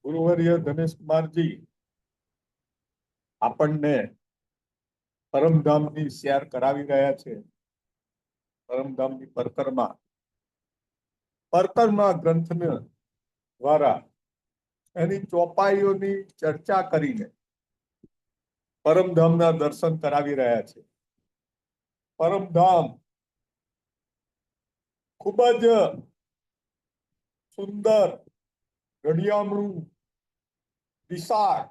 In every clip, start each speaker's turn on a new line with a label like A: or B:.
A: ગુરુવર્ય ધનેશકુમારજી આપણને પરમધામની શેર કરાવી રહ્યા છે. પરમધામની પરકરમા ગ્રંથને દ્વારા એની ચોપાઈઓની ચર્ચા કરીને પરમધામના દર્શન કરાવી રહ્યા છે. પરમધામ ખૂબ જ સુંદર, ઘડિયામણું, વિશાળ,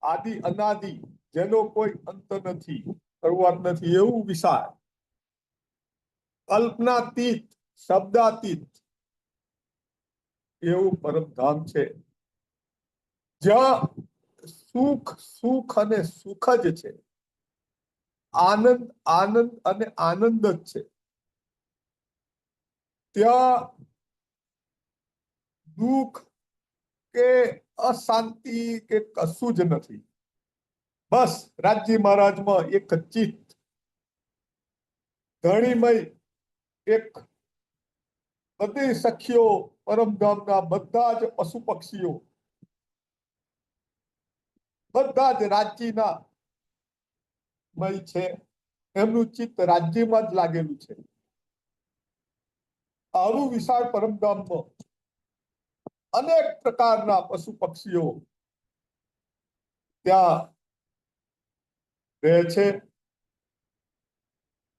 A: આદિ અનાદિ, જેનો કોઈ અંત નથી, શરૂઆત નથી, એવું વિશાળ, કલ્પનાતીત, શબ્દાતીત એવું પરમધામ છે, જ્યાં સુખ સુખ અને સુખ જ છે, આનંદ આનંદ અને આનંદ જ છે. ત્યાં દુઃખ કે અશાંતિ કે કશું જ નથી. બસ રાજજી મહારાજમાં એક ચિત્ત, ધણીમય, એક બધી સખીઓ, પરમધામના બધા જ પશુ પક્ષીઓ, બધા જ રાજ્યના મય છે. એમનું ચિત્ત રાજ્યમાં જ લાગેલું છે. આવું વિશાળ પરમધામમાં અનેક પ્રકારના પશુ પક્ષીઓ ત્યાં રહે છે.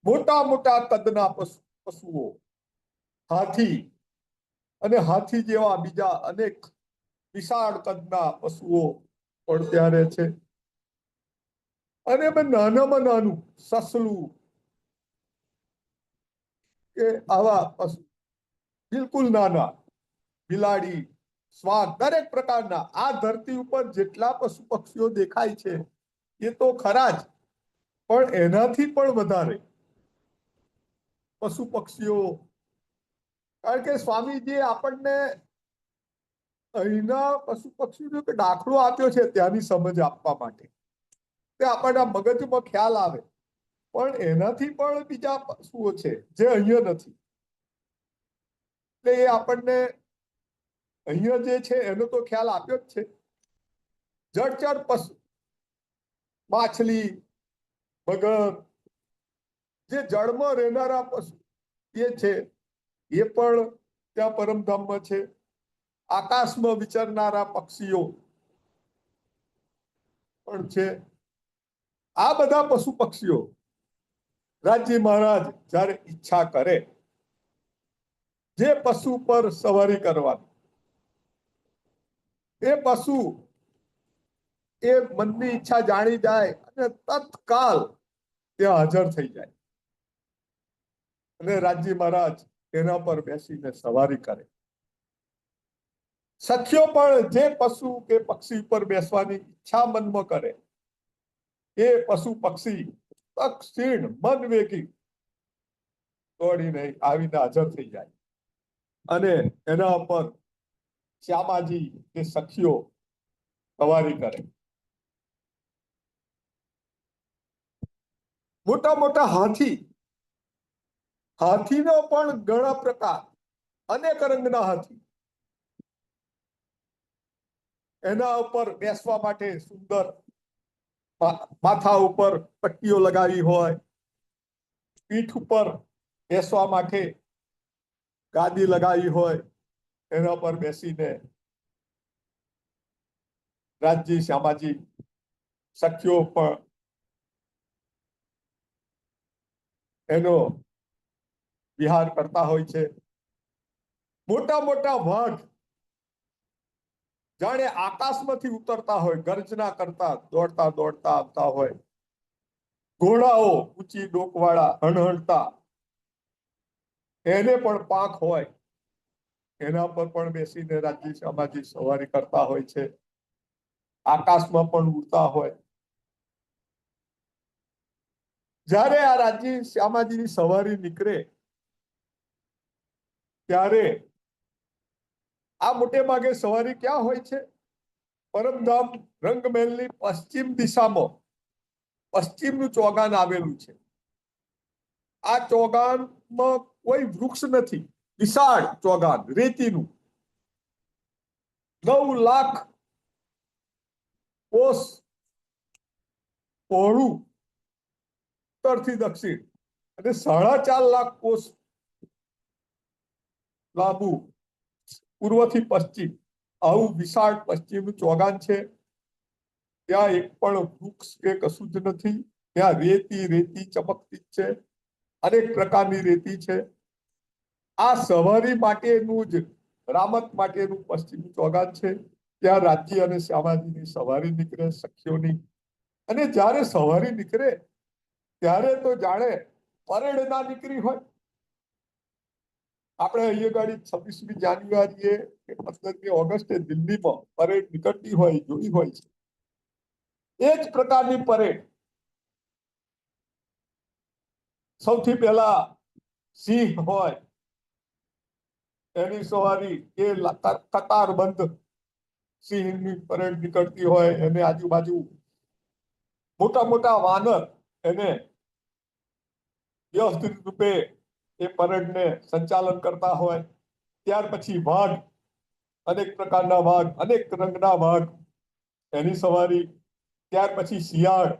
A: મોટા મોટા કદના પશુઓ, હાથી અને હાથી જેવા બીજા અનેક વિશાળ કદના પશુઓ પણ ત્યાં રહે છે. અને નાનામાં નાનું સસલું કે આવા પશુ, બિલકુલ નાના, બિલાડી, શ્વાન, દરેક પ્રકારના આ ધરતી ઉપર જેટલા પશુ પક્ષીઓ દેખાય છે એ તો ખરા જ, પણ એનાથી પણ વધારે પશુ પક્ષીઓ. કારણ કે સ્વામીજી આપણને અહીંના પશુ પક્ષીનો દાખલો આપ્યો છે ત્યાંની સમજ આપવા માટે, તે આપણના મગજમાં ખ્યાલ આવે, પણ એનાથી પણ બીજા પશુઓ છે જે અહીંયા નથી. એટલે એ આપણને અહીંયા જે છે એનો તો ખ્યાલ આપ્યો જ છે. જળચર પશુ, માછલી, મગર, જે જળમાં રહેનારા પશુ એ છે, એ પણ ત્યાં પરમધામમાં છે. આકાશમાં વિચરનારા પક્ષીઓ પણ છે. આ બધા પશુ પક્ષીઓ રાજજી મહારાજ જ્યારે ઈચ્છા કરે, જે પશુ પર સવારી કરવાની, એ પશુ એ મનની ઈચ્છા જાણી જાય અને તત્કાલ ત્યાં હાજર થઈ જાય અને રાજજી મહારાજ એના પર બેસીને સવારી કરે. સખીઓ પણ જે પશુ કે પક્ષી પર બેસવાની ઈચ્છા મનમાં કરે, એ પશુ પક્ષી તત્ક્ષણ મન વેગી દોડીને આવીને હાજર થઈ જાય અને એના પર શ્યામાજી કે સખીઓ સવારી કરે. મોટા મોટા હાથી, હાથીનો પણ ઘણા પ્રકાર, અનેક રંગના હાથી, એના ઉપર બેસવા માટે સુંદર માથા ઉપર પટ્ટીઓ લગાવી હોય, પીઠ ઉપર બેસવા માટે ગાદી લગાવી હોય, એના પર બેસીને રાજજી શ્યામાજી સખીઓ પણ એનો વિહાર કરતા હોય છે. મોટા મોટા વાઘ જાણે આકાશમાંથી ઉતરતા હોય, ગર્જના કરતા દોડતા દોડતા આવતા હોય. ઘોડાઓ ઊંચી ડોકવાળા હણહણતા, એને પણ પાંખ હોય, એના પર પણ બેસીને રાજજી શ્યામાજી સવારી કરતા હોય છે. આકાશમાં પણ ઉડતા હોય. જ્યારે આ રાજજી શ્યામાજીની સવારી નીકળે ત્યારે આ મોટે ભાગે સવારી ક્યાં હોય છે? પરમધામ રંગમહેલની પશ્ચિમ દિશામાં પશ્ચિમનું ચોગાન આવેલું છે. આ ચોગાનમાં કોઈ વૃક્ષ નથી, વિશાળ ચોગાન રેતીનું, 9 લાખ કોષ પહોળું ઉત્તરથી દક્ષિણ અને 4.5 લાખ કોષ લાંબુ પૂર્વથી પશ્ચિમ, આવું વિશાળ પશ્ચિમ ચોગાન છે. ત્યાં એક પણ વૃક્ષ કે કશું જ નથી. ત્યાં રેતી રેતી ચમકતી છે, અનેક પ્રકારની રેતી છે. આ સવારી માટેનું જ રામત માટેનું પશ્ચિમ ચોગાન છે. ત્યાં રાજ્ય અને શ્યામાજીની સવારી નીકળે, સખીઓની. અને જ્યારે સવારી નીકળે ત્યારે તો જાણે પરેડ ના નીકળી હોય. આપણે અહીંયા ગાડી 26મી જાન્યુઆરીએ કે 15મી ઓગસ્ટે દિલ્હીમાં પરેડ નીકળતી હોય જોઈ હોય છે. એ જ પ્રકારની પરેડ સૌથી પહેલા સિંહ હોય એની સવારી, એ કતારબંધ સિંહની પરેડ નીકળતી હોય, એને આજુબાજુ મોટા મોટા વાનર એને વ્યવસ્થિત રૂપે એ પરેડને સંચાલન કરતા હોય. ત્યાર પછી વાઘ, અનેક પ્રકારના વાઘ, અનેક રંગના વાઘ, એની સવારી. ત્યાર પછી શિયાળ,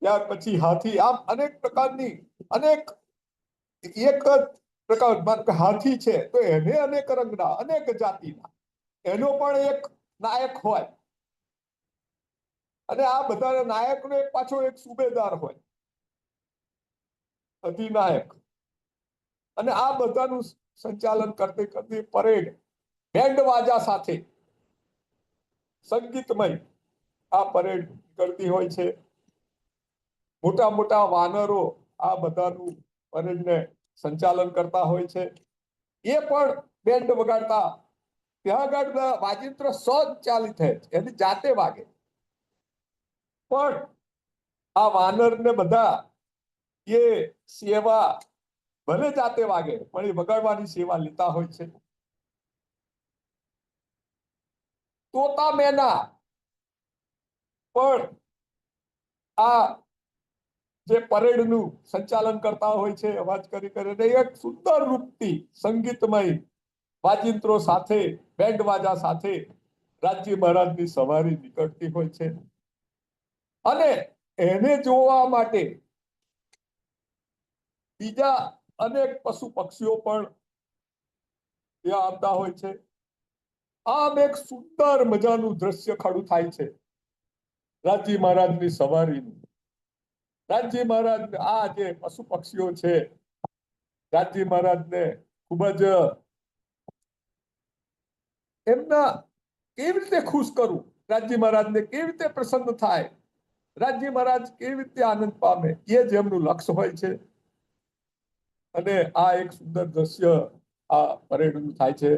A: ત્યાર પછી હાથી. આમ અનેક પ્રકારની, અનેક એક જ પ્રકાર હાથી છે તો એને અનેક રંગના, અનેક જાતિના, એનો પણ એક નાયક હોય. અને આ બધા નાયકનો એક પાછો એક સુબેદાર હોય, અધિનાયક. અને આ બધાનું સંચાલન કરતી કરતી પરેડ બેન્ડ વાજા સાથે સંગીતમય આ પરેડ કરતી હોય છે. મોટા મોટા વાનરો આ બધાનું પરેડને સંચાલન કરતા હોય છે. એ પણ બેન્ડ વગાડતા. ત્યાં આગળ વાજિંત્ર સ્વચાલિત છે, એની જાતે વાગે. પણ આ વાનર ને બધા એ સેવા ભલે જાતે વાગે પણ એ વગાડવાની સેવા લેતા હોય છે. તોતા મેના પણ આ જે પરેડનું સંચાલન કરતા હોય છે, અવાજ કરી કરીને એક સુંદર રૂપથી સંગીતમય વાજિંત્રો સાથે, બેન્ડ વાજા સાથે રાજ્ય મહારાજની સવારી નીકળતી હોય છે. અને એને જોવા માટે બીજા અનેક પશુ પક્ષીઓ પણ ત્યાં આવતા હોય છે. આમ એક સુંદર મજાનું દ્રશ્ય ખડું થાય છે રાજ્ય મહારાજની સવારીનું. રાજ્ય મહારાજ આ જે પશુ પક્ષીઓ છે, રાજ્ય મહારાજને ખૂબ જ એમના કેવી રીતે ખુશ કરું, રાજ્ય મહારાજને કેવી રીતે પ્રસન્ન થાય, રાજ્ય મહારાજ કેવી રીતે આનંદ પામે, એ જ એમનું લક્ષ્ય હોય છે. અને આ એક સુંદર દ્રશ્ય આ પરેડનું થાય છે.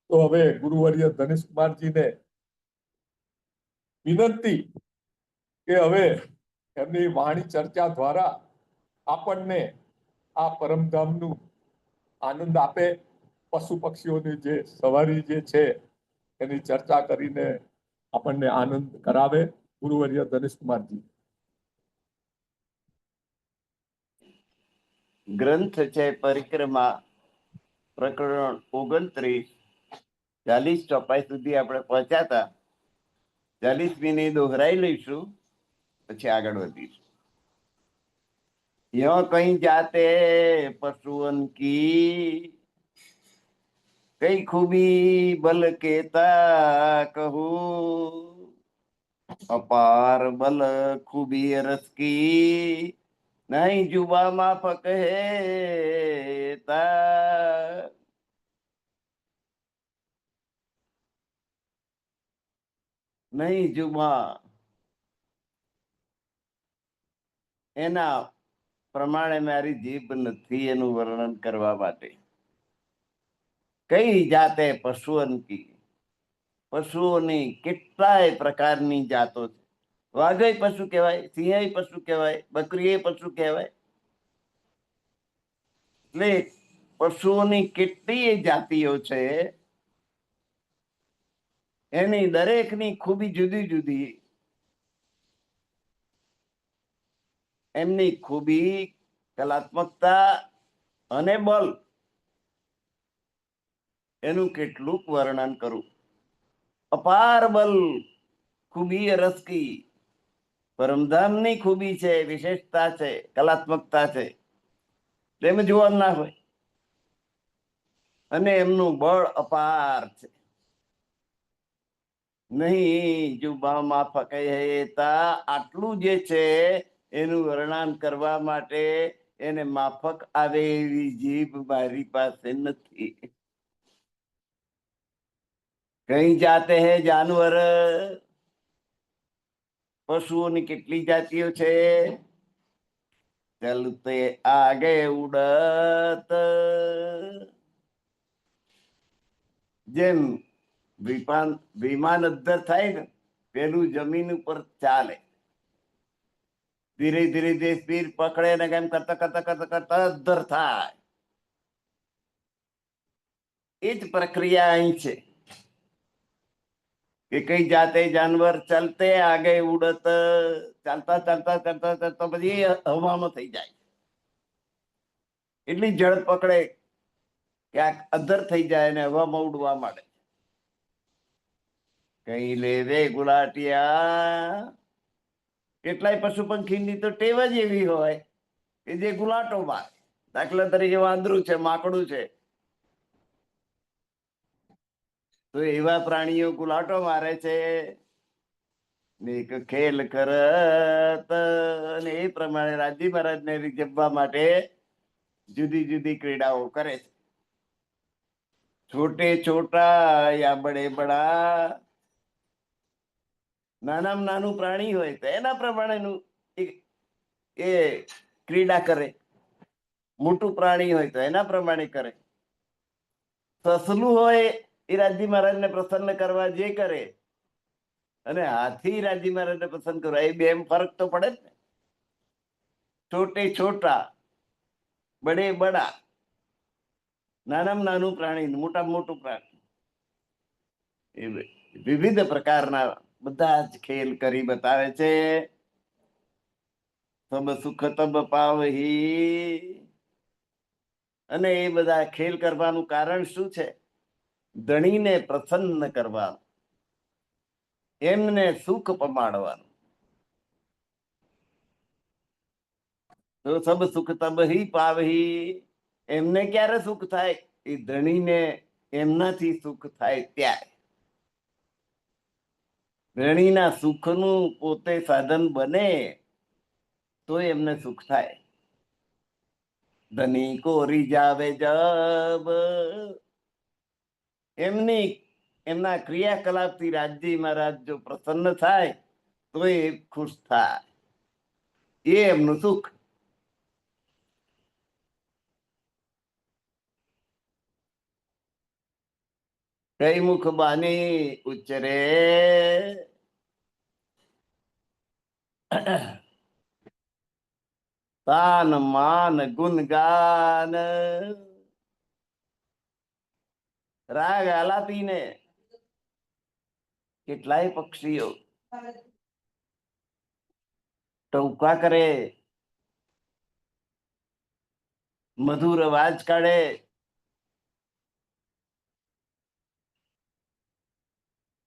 A: તો હવે ગુરુવર્ય ધનેશકુમારજીને વિનંતી કે હવે એમની વાણી ચર્ચા દ્વારા આપણને આ પરમધામનું આનંદ આપે. પશુ પક્ષીઓની જે સવારી જે છે એની ચર્ચા કરીને આપણને આનંદ કરાવે. ગુરુવર્ય ધનેશકુમારજી.
B: ગ્રંથ છે પરિક્રમા, પ્રકરણ 29. 40 ચોપાઈ સુધી આપણે પહોંચ્યા હતા. 40મી દોહરાઈ લઈશું, પછી આગળ વધીશું. યો કઈ જાતે પશુઓન કી, કઈ ખૂબી બલ કેતા કહું, અપાર બલ ખૂબી રસ કી, નહીં જુબા માફક તા. નહીં જુબા એના પ્રમાણે મારી જીભ નથી એનું વર્ણન કરવા માટે. કઈ જાતે પશુઓની, પશુઓની કેટલાય પ્રકારની જાતો છે. વાઘય પશુ કહેવાય, સિંહ પશુ કહેવાય, બકરી પશુ કહેવાય. એટલે પશુઓની કેટલી જાતિઓ છે, એની દરેકની ખૂબી જુદી જુદી. એમની ખૂબી, કલાત્મકતા અને બલ એનું કેટલુંક વર્ણન કરું. અપાર બલ ખૂબી રસ કી, પરમધામની ખૂબી છે, વિશેષતા છે, કલાત્મકતા છે, તેમ જોવાનું ના હોય. અને એમનું બળ અપાર છે. નહીં જુબા માફક તા આટલું જે છે એનું વર્ણન કરવા માટે એને માફક આવે એવી જીભ મારી પાસે નથી. કઈ જાતે હે જાનવર, પશુઓની કેટલી જાતિઓ છે. ચલતે આગે ઉડત, જેમ વિમાન અદ્ધર થાય ને પેલું જમીન ઉપર ચાલે, ધીરે ધીરે ધીરે સ્પીડ પકડે ને કેમ કરતા કરતા કરતા કરતા અદ્ધર થાય. એ જ પ્રક્રિયા અહીં છે કે કઈ જાતે જાનવર ચલતે આગે ઉડત, ચાલતા ચાલતા ચાલતા ચાલતા પછી હવામાં થઈ જાય, એટલી ઝડપ પકડે કે આ અદ્ધર થઈ જાય ને હવામાં ઉડવા માંડે. કઈ લેવે ગુલાટિયા, કેટલાય પશુ પંખીની તો ટેવ જ એવી હોય કે જે ગુલાટો મારે. દાખલા તરીકે વાંદરું છે, માકડું છે, તો એવા પ્રાણીઓ ગુલાટો મારે છે. એક ખેલ કરત, અને એ પ્રમાણે રાજી મહારાજને રીઝવવા માટે જુદી જુદી ક્રીડાઓ કરે છે. છોટે છોટા યા બડે બડા, નાનામાં નાનું પ્રાણી હોય તો એના પ્રમાણેનું એ ક્રીડા કરે, મોટું પ્રાણી હોય તો એના પ્રમાણે કરે. સસલું હોય એ રાજી મહારાજને પ્રસન્ન કરવા જે કરે, અને હાથી રાજી મહારાજને પસંદ કરવા, એ બે ફરક તો પડે જ ને. છોટે છોટા બડે બડા, નાનામાં નાનું પ્રાણી, મોટામાં મોટું પ્રાણી, એ વિવિધ પ્રકારના બધા જ ખેલ કરી બતાવે છે. સબ સુખ તબ પાવહી, અને એ બધા ખેલ કરવાનું કારણ શું છે? ધણીને પ્રસન્ન કરવાનું, એમને સુખ પમાડવાનું. તો સબ સુખ તબ હી પાવહી, એમને ક્યારે સુખ થાય? એ ધણીને એમનાથી સુખ થાય ત્યારે. ધણીના સુખનું પોતે સાધન બને તો એમને સુખ થાય. ધની કો રીઝાવે જબ, એમના ક્રિયાકલાપથી રાજજી મહારાજ જો પ્રસન્ન થાય તો એ ખુશ થાય, એ એમનું સુખ. કઈ મુખ બાની ઉચ્ચરે, તાન માન ગુણ ગાન, રાગ આલાપીને કેટલાય પક્ષીઓ ટૌકા કરે, મધુર અવાજ કાઢે,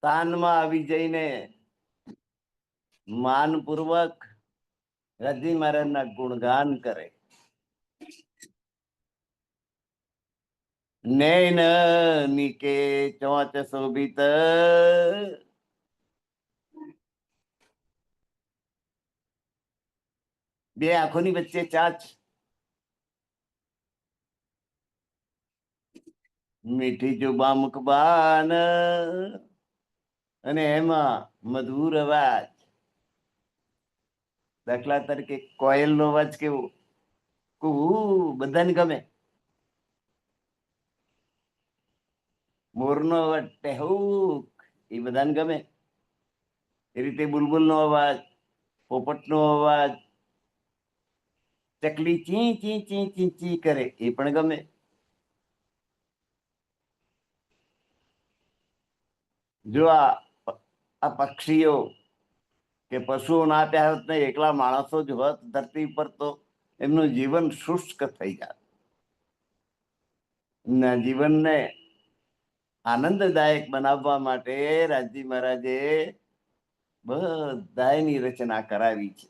B: તાનમાં આવી જઈને માનપૂર્વક રાજી મહારાજના ગુણગાન કરે. નૈન નિકે ચોચ શોભિત, બે આંખોની વચ્ચે ચાચ, મીઠી જુબા મુખબાન, અને એમાં મધુર અવાજ. દાખલા તરીકે કોયલ નો અવાજ કેવો, બધાને ગમે. મોર નો અવાજ ટેહુક, એ બધાને ગમે. એ રીતે બુલબુલ નો અવાજ, પોપટ નો અવાજ, ચકલી ચી ચી ચી ચી ચી કરે, એ પણ ગમે. જો આ પક્ષીઓ કે પશુઓ ના આપ્યા હોત ને, એકલા માણસો જ હોત ધરતી પર, તો એમનું જીવન શુષ્ક થઈ જાત. ના જીવનને આનંદદાયક બનાવવા માટે રાજી મહારાજે બધાની રચના કરાવી છે.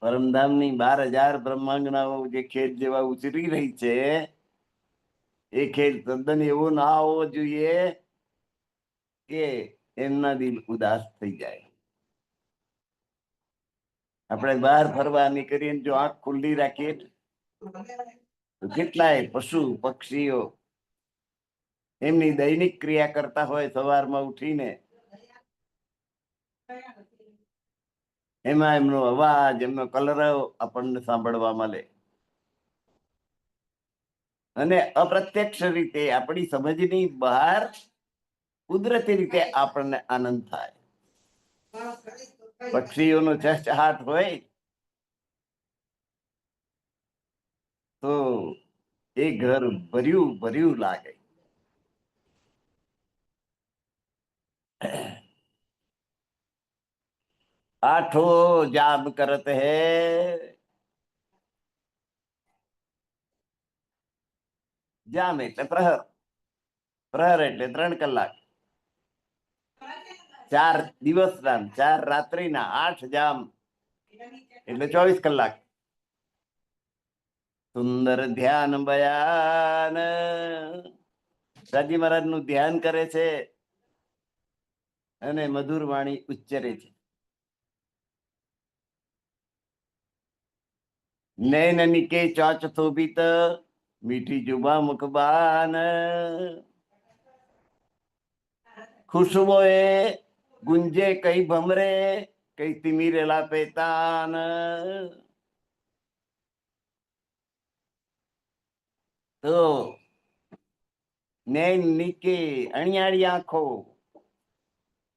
B: પરમધામની 12,000 બ્રહ્માંગનાઓ જે ખેત જેવા ઉછરી રહી છે, એ ખેત તદ્દન એવો ના હોવો જોઈએ કે એમના દિલ ઉદાસ થઈ જાય. આપણે બહાર ફરવા નીકળીએ, જો આંખ ખુલ્લી રાખીએ તો કેટલાય પશુ પક્ષીઓ એમની દૈનિક ક્રિયા કરતા હોય. સવારમાં ઉઠીને એમાં એમનો અવાજ, એમનો કલરવ આપણને સાંભળવા મળે, અને અપ્રત્યક્ષ રીતે આપણી સમજની બહાર કુદરતી રીતે આપણને આનંદ થાય. પક્ષીઓનો ચહચહાટ હોય તો એ ઘર ભર્યું ભર્યું લાગે. આઠો જામ કરત હૈ. જામ એટલે પ્રહર, પ્રહર એટલે 3 કલાક. 4 દિવસના, 4 રાત્રિના, 8 જામ એટલે 24 કલાક. સુંદર ધ્યાન બયાન. રાજી મહારાજ નું ધ્યાન કરે છે અને મધુર વાણી ઉચ્ચરે છે. નૈન નિકે ચાચ શોભિત, મીઠી જુબા મુખબાન. ખુશબોએ ગુંજે કઈ ભમરે, કઈ તિમિરેલા પેતાન. તો નૈન નિકે અણિયાળી આંખો,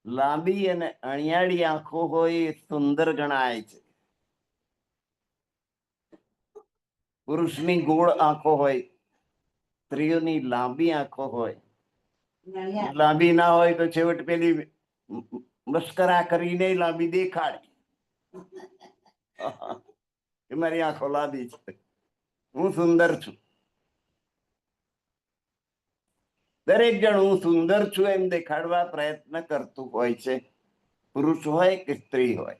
B: લાંબી અને અણિયાળી આંખો હોય એ સુંદર ગણાય છે. પુરુષની ગોળ આંખો હોય, સ્ત્રીઓની લાંબી આંખો હોય. લાંબી ના હોય તો છેવટ પેલી મસ્કરા કરીને લાંબી દેખાડી કે મારી આંખો લાંબી છે, હું સુંદર છું. દરેક જણ હું સુંદર છું એમ દેખાડવા પ્રયત્ન કરતું હોય છે, પુરુષ હોય કે સ્ત્રી હોય.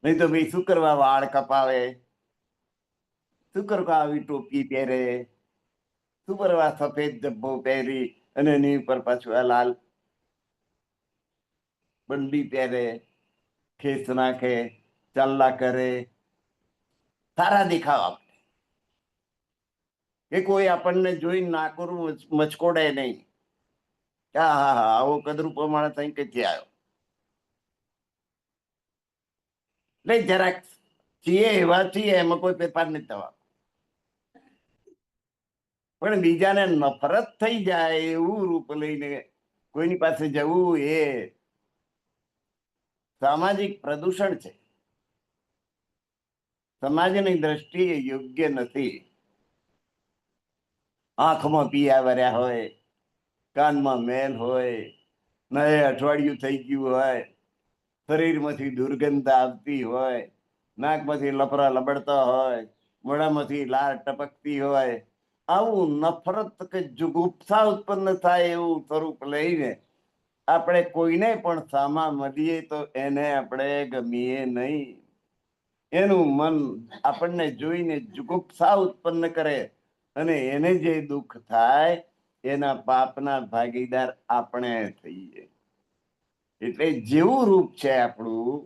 B: નહીં તો ભાઈ શું કરવા વાળ કપાવે, શું કરવા આવી ટોપી પહેરે, શું કરવા સફેદ જબ્બો પહેરી અને એની ઉપર પાછું આ લાલ બંડી પહેરે, ખેસ નાખે, ચાલ્લા કરે, સારા દેખાવા માટે. કે કોઈ આપણને જોઈ નાકરું મચકોડે નહીં, હા હા હા આવો કદરૂપો માણસ અહીં ક્યાંથી આવ્યો. એટલે જરાક છીએ એવા છીએ, એમાં કોઈ ફેરફાર નથી થવા. પણ બીજાને નફરત થઈ જાય એવું રૂપ લઈને કોઈની પાસે જવું એ સામાજિક પ્રદૂષણ છે, સમાજની દ્રષ્ટિએ યોગ્ય નથી. આંખમાં પિયા વર્યા હોય, કાનમાં મેલ હોય, નહે અઠવાડિયું થઈ ગયું હોય, શરીરમાંથી દુર્ગંધ આવતી હોય, નાકમાંથી લફરા લબડતા હોય, મોઢામાંથી લાળ ટપકતી હોય, આવું નફરત કે જુગુપ્સા ઉત્પન્ન થાય એવું સ્વરૂપ લઈને આપણે કોઈને પણ સામા મળીએ તો એને આપણે ગમીએ નહીં. એનું મન આપણને જોઈને જુગુપ્સા ઉત્પન્ન કરે અને એને જે દુઃખ થાય એના પાપના ભાગીદાર આપણે થઈએ. એટલે જેવું રૂપ છે આપણું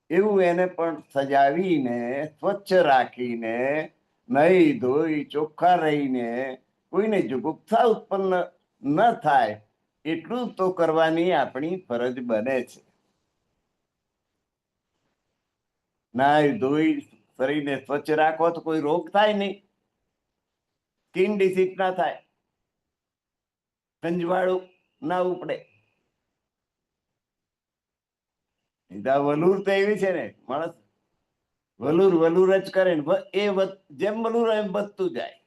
B: એવું એને પણ સજાવીને, સ્વચ્છ રાખીને, નહીં ધોઈ ચોખ્ખા રહીને કોઈને જુગુપ્સા ઉત્પન્ન ન થાય એટલું તો કરવાની આપણી ફરજ બને છે. નાઈ ધોઈ શરીરને સ્વચ્છ રાખો તો કોઈ રોગ થાય નહીં, સ્કિન ડિસીઝ ના થાય, કંજવાળું ના ઉપડે. વલુર તો એવી છે ને, માણસ વલુર વલુર જ કરે ને એ જેમ વલુર એમ વધતું જાય.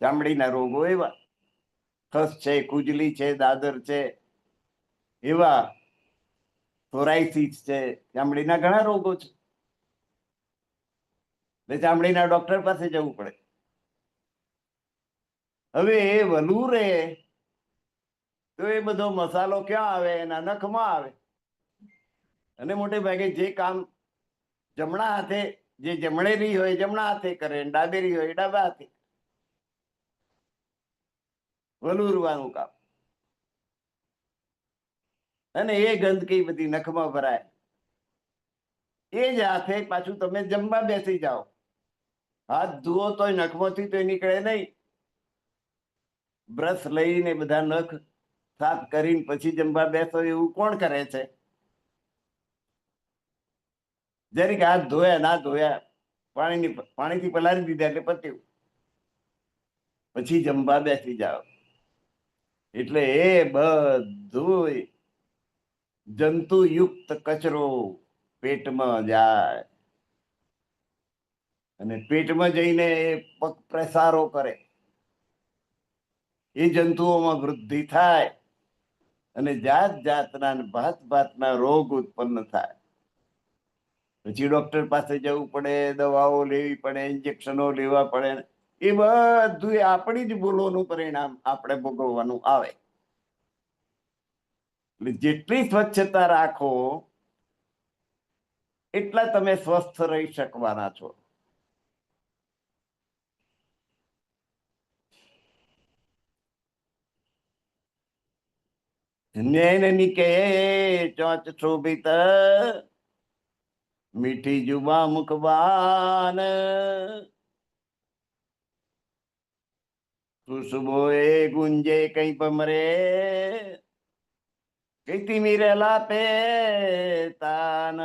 B: ચામડીના રોગો એવા, ખસ છે, ખુજલી છે, દાદર છે, એવા સોરાઇસિસ છે, ચામડીના ઘણા રોગો છે. એટલે ચામડીના ડોક્ટર પાસે જવું પડે. હવે એ વલુરે તો એ બધો મસાલો ક્યાં આવે? એના નખમાં આવે. અને મોટે ભાગે જે કામ જમણા હાથે, જે જમણેરી હોય જમણા હાથે કરે, ડાબેરી હોય ડાબા હાથે, વલુરવાનું કામ. અને એ ગંદકી બધી નખમાં ભરાય. એ જ હાથે પાછું તમે જમવા બેસી જાઓ, હાથ ધુઓ તોય નખમાંથી તો નીકળે નહીં. બ્રશ લઈને બધા નખ સાફ કરીને પછી જમવા બેસો, એવું કોણ કરે છે? જરીક હાથ ધોયા ના ધોયા, પાણીથી પલાળી દીધા એટલે પત્યું, પછી જમવા બેસી જાઓ. એટલે એ બધું જંતુયુક્ત કચરો પેટમાં જાય અને પેટમાં જઈને એ પગ પ્રસારો કરે. એ જંતુઓમાં વૃદ્ધિ થાય અને જાત જાતના ભાત ભાતના રોગ ઉત્પન્ન થાય. પછી ડોક્ટર પાસે જવું પડે, દવાઓ લેવી પડે, ઇન્જેક્શનો લેવા પડે. એ બધું આપણી જ ભૂલોનું પરિણામ આપણે ભોગવવાનું આવે. એટલે જેટલી સ્વચ્છતા રાખો એટલા તમે સ્વસ્થ રહી શકવાના છો. નૈન નિકે ચોચ શોભિત, મીઠી જુબા મુખબાન, ખુશબોએ ગુંજે કઈ પમરે, કઈતી મીરેલા પે તાન.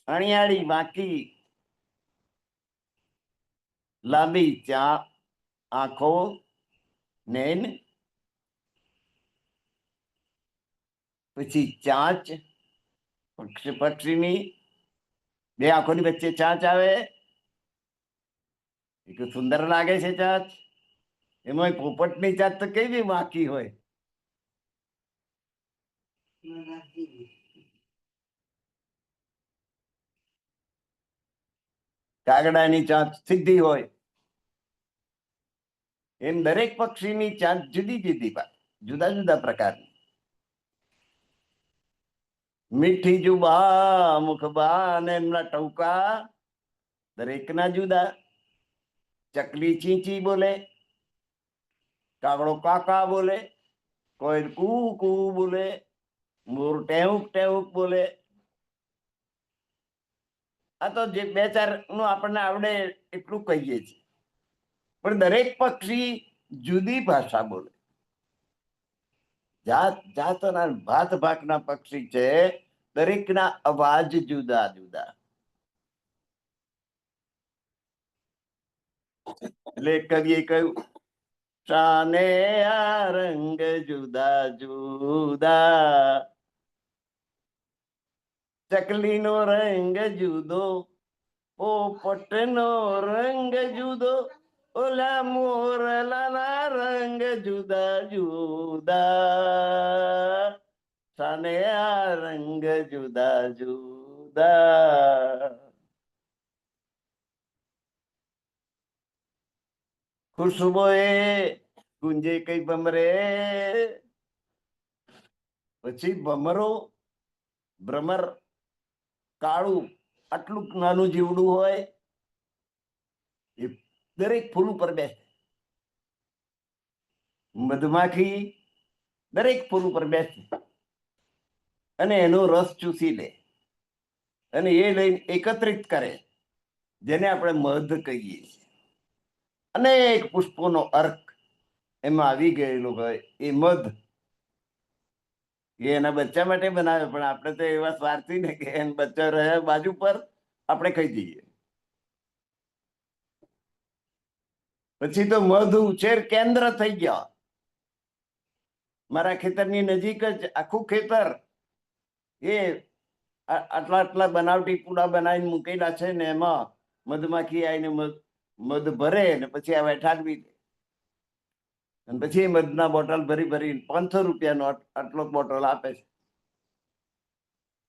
B: અણિયાળી બાકી, લાંબી આંખો, નૈન, પછી ચાંચ, પક્ષીની બે આંખોની વચ્ચે ચાંચ આવે, એ સુંદર લાગે છે ચાંચ. એમાં પોપટની ચાંચ તો કેવી બાકી હોય. કાગડાની ચાંચ સીધી હોય. એમ દરેક પક્ષીની ચાંચ જુદી જુદી, જુદા જુદા પ્રકારની. મીઠી જુબા મુખબા, અને એમના ટૌકા દરેકના જુદા. ચકલી ચીંચી બોલે, કાગડો કાકા બોલે, કોઈ કુ કુ બોલે, મોર ટેવુક ટેવુક બોલે. આ તો જે બે ચાર નું આપણને આવડે એટલું કહીએ છીએ, પણ દરેક પક્ષી જુદી ભાષા બોલે. જાત જાતના ભાત ભાતના પક્ષી છે, દરેકના અવાજ જુદા જુદા. એટલે કવિએ કહ્યું, શાને આ રંગ જુદા જુદા, ચકલીનો રંગ જુદો, પોપટનો રંગ જુદો, ઓલા મોરલાના રંગ જુદા જુદા. શાને આ રંગ જુદા જુદા. ખુશબોએ ગુંજે કઈ ભમરે, પછી ભમરો, ભ્રમર કાળું આટલું નાનું જીવડું હોય, એ દરેક ફૂલ ઉપર બેસે. મધમાખી દરેક ફૂલ ઉપર બેસે અને એનો રસ ચૂસી લે અને એ લઈને એકત્રિત કરે, જેને આપણે મધ કહીએ છીએ. અનેક પુષ્પોનો અર્ક એમાં આવી ગયેલો હોય. એ મધ એના બચ્ચા માટે બનાવે, પણ આપણે તો એવા સ્વાર્થી ને કે એના બચ્ચા રહે બાજુ પર, આપણે ખાઈ જઈએ. પછી તો મધ ઉછેર કેન્દ્ર થઈ ગયા. મારા ખેતરની નજીક જ આખું ખેતર એ આટલા આટલા બનાવટી પૂડા બનાવીને મૂકેલા છે ને એમાં મધમાખી આવીને મધ ભરે ને પછી આ ઠાલવી દે. અને પછી એ મધના બોટલ ભરી ભરી 500 રૂપિયાનો આટલો બોટલ આપે છે.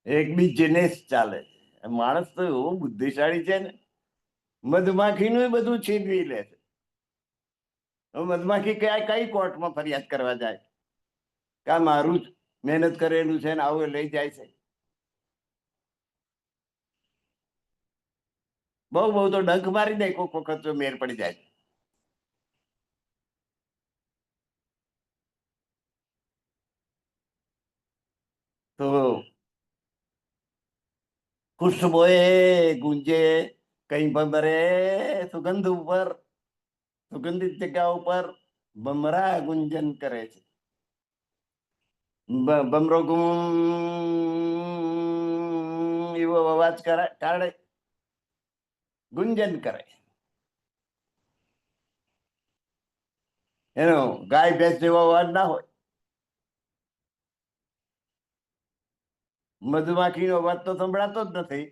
B: એક બિઝનેસ ચાલે છે. માણસ તો એવો બુદ્ધિશાળી છે ને, મધમાખીનું બધું છીનવી લે છે. મધમાખી કઈ કોર્ટમાં ફરિયાદ કરવા જાય કે આ મારું જ મહેનત કરેલું છે ને આવું લઈ જાય છે? બહુ બહુ તો ડંખ મારી દે કોક વખત જો મેર પડી જાય. તો ખુશબોએ ગુંજે કઈ ભમરે, સુગંધ ઉપર, સુગંધિત જગ્યા ઉપર ભમરા ગુંજન કરે છે. ભમરો ગુમ એવો અવાજ કાઢે, ગુંજન કરે. એનો ગાય ભેંસ જેવો અવાજ ના હોય. મધમાખીનો અવાજ તો સંભળાતો જ નથી.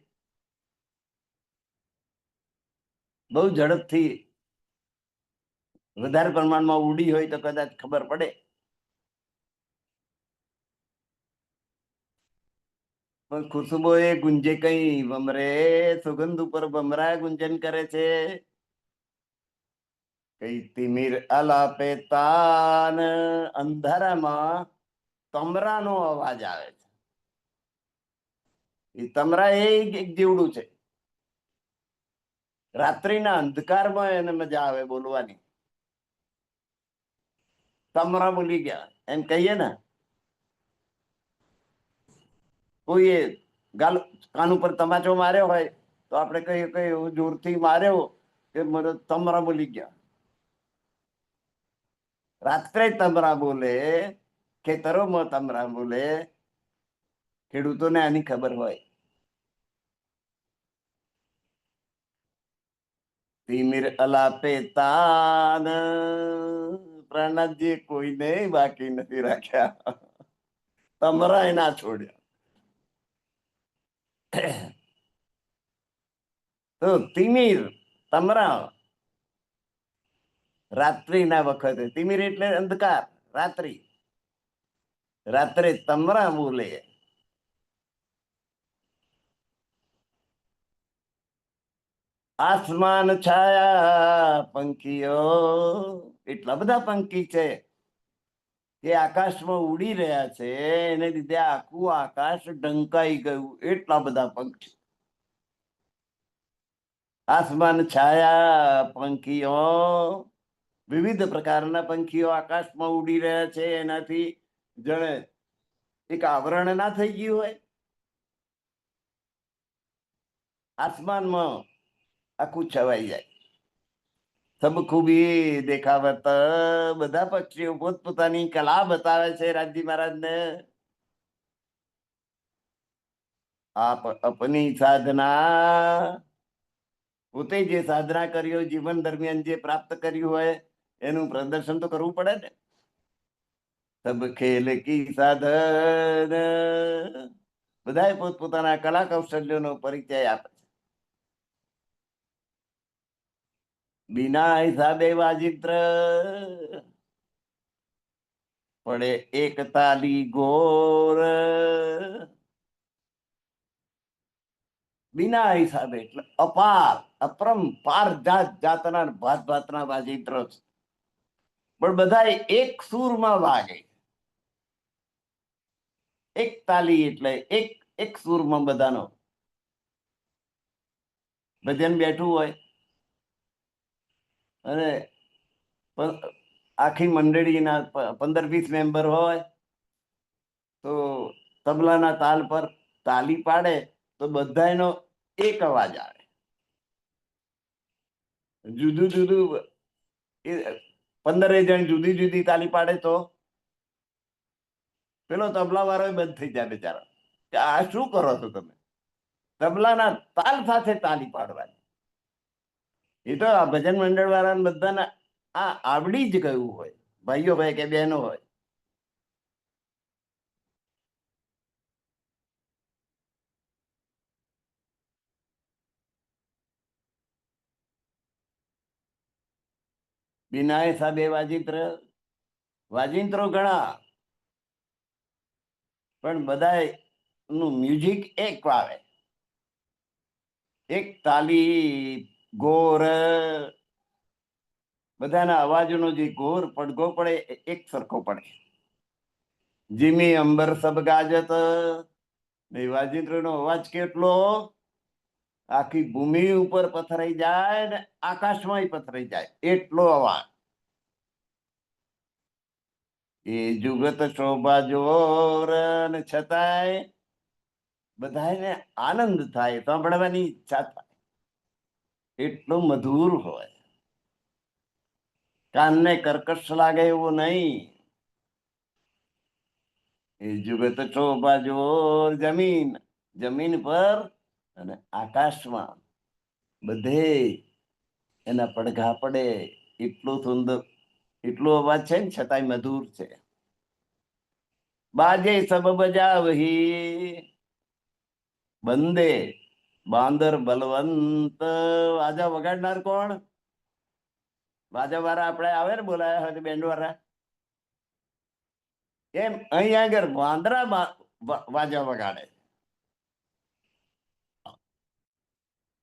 B: બહુ ઝડપથી વધારે પ્રમાણમાં ઉડી હોય તો કદાચ ખબર પડે. પણ ખુશબો એ ગુંજે કઈ ભમરે, સુગંધ ઉપર ભમરા ગુંજન કરે છે. કઈ તિમિર આલાપે તાન, અંધારામાં તમરાનો અવાજ આવે છે. એ તમરા એ એક જીવડું છે. રાત્રિના અંધકારમાં એને મજા આવે બોલવાની. તમરા બોલી ગયા એમ કહીએ ને, કોઈએ કાન ઉપર તમાચો માર્યો હોય તો આપણે કહીએ કઈ જોરથી માર્યો કે મને તમરા બોલી ગયા. રાત્રે તમરા બોલે, ખેતરોમાં તમરા બોલે. ખેડૂતોને આની ખબર હોય. તિમિર અલાપે તાન, પ્રાણનાથજી કોઈને બાકી નથી રાખ્યા. તમરા એ ના છોડ્યા. તો તિમિર, તમરા રાત્રિના વખતે, તિમિર એટલે અંધકાર, રાત્રિ. રાત્રે તમરા બોલે. આસમાન છાયા પંખીઓ, એટલા બધા પંખી છે કે આકાશમાં ઉડી રહ્યા છે. એને લીધે આખું આકાશ ઢંકાઈ ગયું. એટલા બધા પંખી. આસમાન છાયા પંખીઓ, વિવિધ પ્રકારના પંખીઓ આકાશમાં ઉડી રહ્યા છે. એનાથી જણે એક આવરણ ના થઈ ગયું હોય. આસમાનમાં આખું છવાઈ જાય. સબ ખૂબી દેખાવત, બધા પક્ષીઓ પોતપોતાની કલા બતાવે છે રાજી મહારાજને. આપ અપની સાધના, પોતે જે સાધના કરી હોય, જીવન દરમિયાન જે પ્રાપ્ત કર્યું હોય એનું પ્રદર્શન તો કરવું પડે ને. સબ ખેલ કી સાધન, બધાએ પોતપોતાના કલા કૌશલ્યોનો પરિચય આપે છે. बिना हिसाबे वाजित्र પડે એક તાલી ગોર. બિના હિસાબે એટલે અપાર, અપરંપાર જાત જાતના ભાત ભાતના વાજિત્ર છે. પણ બધા એક સૂરમાં વાગે. એક તાલી એટલે એક સૂરમાં બધાનો. ભજન બેઠું હોય અને આખી મંડળીના 15-20 મેમ્બર હોય તો તબલાના તાલ પર તાલી પાડે તો બધાનો એક અવાજ આવે. જુદું જુદું 15 જણ જુદી જુદી તાલી પાડે તો પેલો તબલા વાળો બંધ થઈ જાય બિચારો કે આ શું કરો છો તમે. તબલાના તાલ સાથે તાલી પાડવાની. એ તો આ ભજન મંડળ વાળા બધાને આ આવડી જ ગયું હોય, ભાઈઓ હોય કે બહેનો હોય. બિના હિસાબે વાજિંત્રો ઘણા, પણ બધા નું મ્યુઝિક એક આવે, એક તાલી ગોર બધાના અવાજનો જે ગોર પડઘો પડે એક સરખો પડે. જીમી અંબર સબ ગાજત, વાજિંત્રનો અવાજ કેટલો, આખી ભૂમિ ઉપર પથરાઈ જાય ને આકાશમાં પથરાઈ જાય એટલો અવાજ. એ જુગત શોભા જોર ને છતાંય બધાને આનંદ થાય, સાંભળવાની ઈચ્છા થાય, એટલો મધુર હોય. કાનને કર્કશ લાગે એવું નહીં. એ જુગત શોભા જોર જમીન, જમીન પર અને આકાશમાં બધે એના પડઘા પડે, એટલો સુંદર, એટલો અવાજ છે ને છતાંય મધુર છે. બાજે સબ બજાવહી, બંદે બાંદર બલવંત. વાજા વગાડનાર કોણ? વાજા વાળા આપણે આવે ને, બોલાયા હોય બેન્ડ વાળા, એમ અહીં આગળ વાંદરા વાજા વગાડે.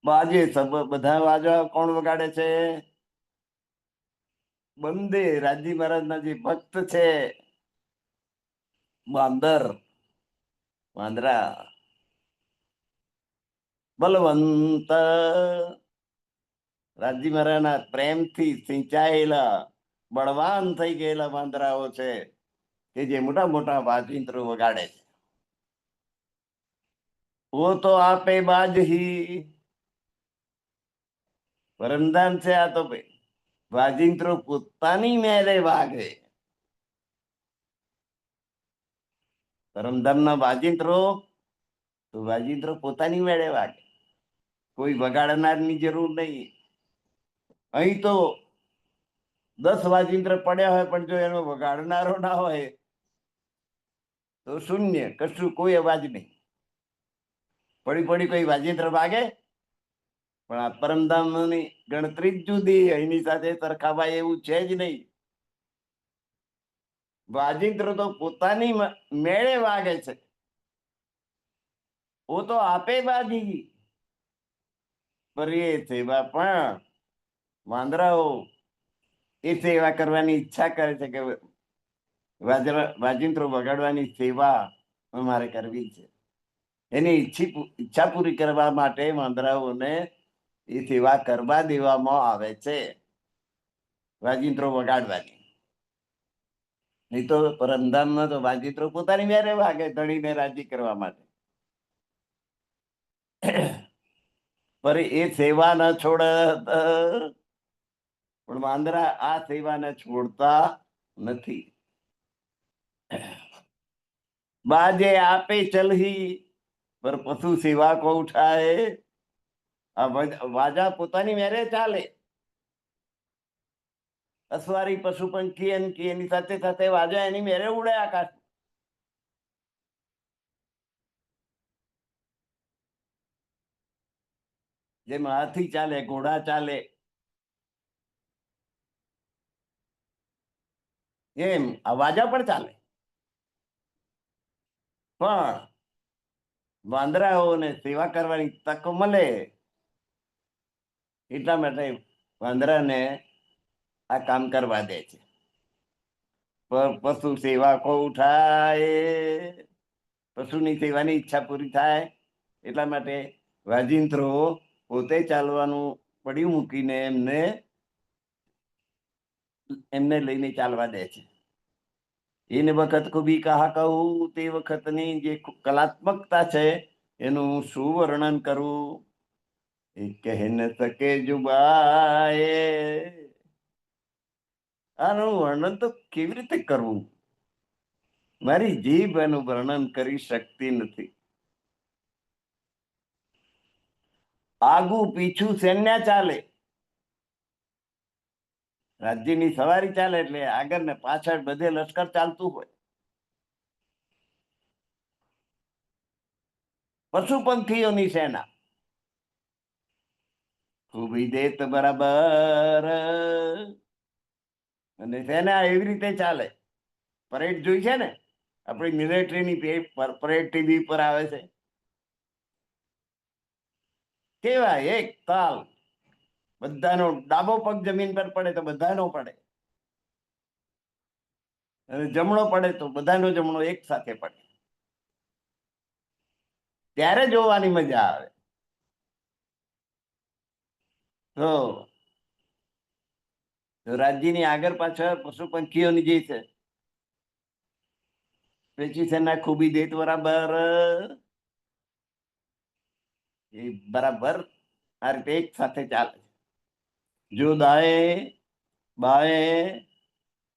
B: બાજે સબ, બધા વાજા કોણ વગાડે છે? બંદે, રાજી મહારાજના જે ભક્ત છે, બાંદર, વાંદરા. બલવંત, રાજી મહારાજના પ્રેમથી સિંચાયેલા બળવાન થઈ ગયેલા વાંદરાઓ છે, કે જે મોટા મોટા વાજિંત્રો વગાડે છે. વો તો આપે બાજહી, પરમધામ છે આ તો ભાઈ. વાજિંત્રો પોતાની મેરે વાગે. પરમધામના વાજિંત્રો, તો વાજિંત્રો પોતાની મેળે વાગે, કોઈ વગાડનારની જરૂર નહીં. અહીં તો 10 વાજિંત્ર પડ્યા હોય, પણ જો એનો વગાડનારો ના હોય તો શૂન્ય, કશું કોઈ અવાજ નહીં. પડી કોઈ વાજિંત્ર વાગે, પણ આ પરમધામની ગણતરી જ જુદી, એની સાથે સરખાવાય એવું છે જ નહીં. વાજિંત્ર તો પોતાની મેળે વાગે છે. ઓ તો આપે બાજી, પર એ સેવા પણ વાંદરાઓ એ સેવા કરવાની ઈચ્છા કરે છે કે વાજિંત્રો વગાડવાની સેવા અમારે કરવી છે. એની ઈચ્છા પૂરી કરવા માટે વાંદરાઓને એ સેવા કરવા દેવામાં આવે છે, વાજિંત્રો વગાડવાની. નહીં તો પરમધામમાં તો વાજિંત્રો પોતાની મેરે વાગે, ધણીને રાજી કરવા માટે. પર એ સેવા ન છોડ, પણ વાંદરા આ સેવાને છોડતા નથી. બાજે આપે ચલહી, પર પશુ સેવા કો ઉઠાય. આ વાજા પોતાની મેરે ચાલે, અસવારી પશુ પંખી એની સાથે સાથે વાજા એની મેરે ઉડે આકાશ. જેમ હાથી ચાલે, ઘોડા ચાલે, એમ આ વાજા પણ ચાલે. પણ વાંદરાઓને સેવા કરવાની તક મળે એટલા માટે વાંદરાને આ કામ કરવા દે છે. પશુ સેવા કો ઉઠાય, પશુની સેવાની ઈચ્છા પૂરી થાય એટલા માટે વાજિંત્રો પોતે ચાલવાનું પડ્યું મૂકીને એમને લઈને ચાલવા દે છે. એને વખત કભી કહા કહું, તે વખતની જે કલાત્મકતા છે એનું શું વર્ણન કરું? એ કહી ન શકે જુબાએ. આનું વર્ણન તો કેવી રીતે કરવું? મારી જીભ એનું વર્ણન કરી શકતી નથી. આગુ પીછું સૈન્ય ચાલે, રાજ્યની સવારી ચાલે એટલે આગળ ને પાછળ બધે લશ્કર ચાલતું હોય. પશુ પંખીઓની સેના ઉભી દેત બરાબર, અને સેના એવી રીતે ચાલે. પરેડ જોઈ છે ને, આપણી મિલિટરીની પરેડ ટીવી પર આવે છે, કેવા એક તાલ, બધાનો ડાબો પગ જમીન પર પડે તો બધાનો પડે, અને જમણો પડે તો બધાનો જમણો એક સાથે પડે, ત્યારે જોવાની મજા આવે. તો રાજ્યની આગળ પાછળ પશુ પંખીઓની જે છે પેચી સેના ખૂબી દેત બરાબર, એ બરાબર આ રીતે એક સાથે ચાલે. જો દાએ બાએ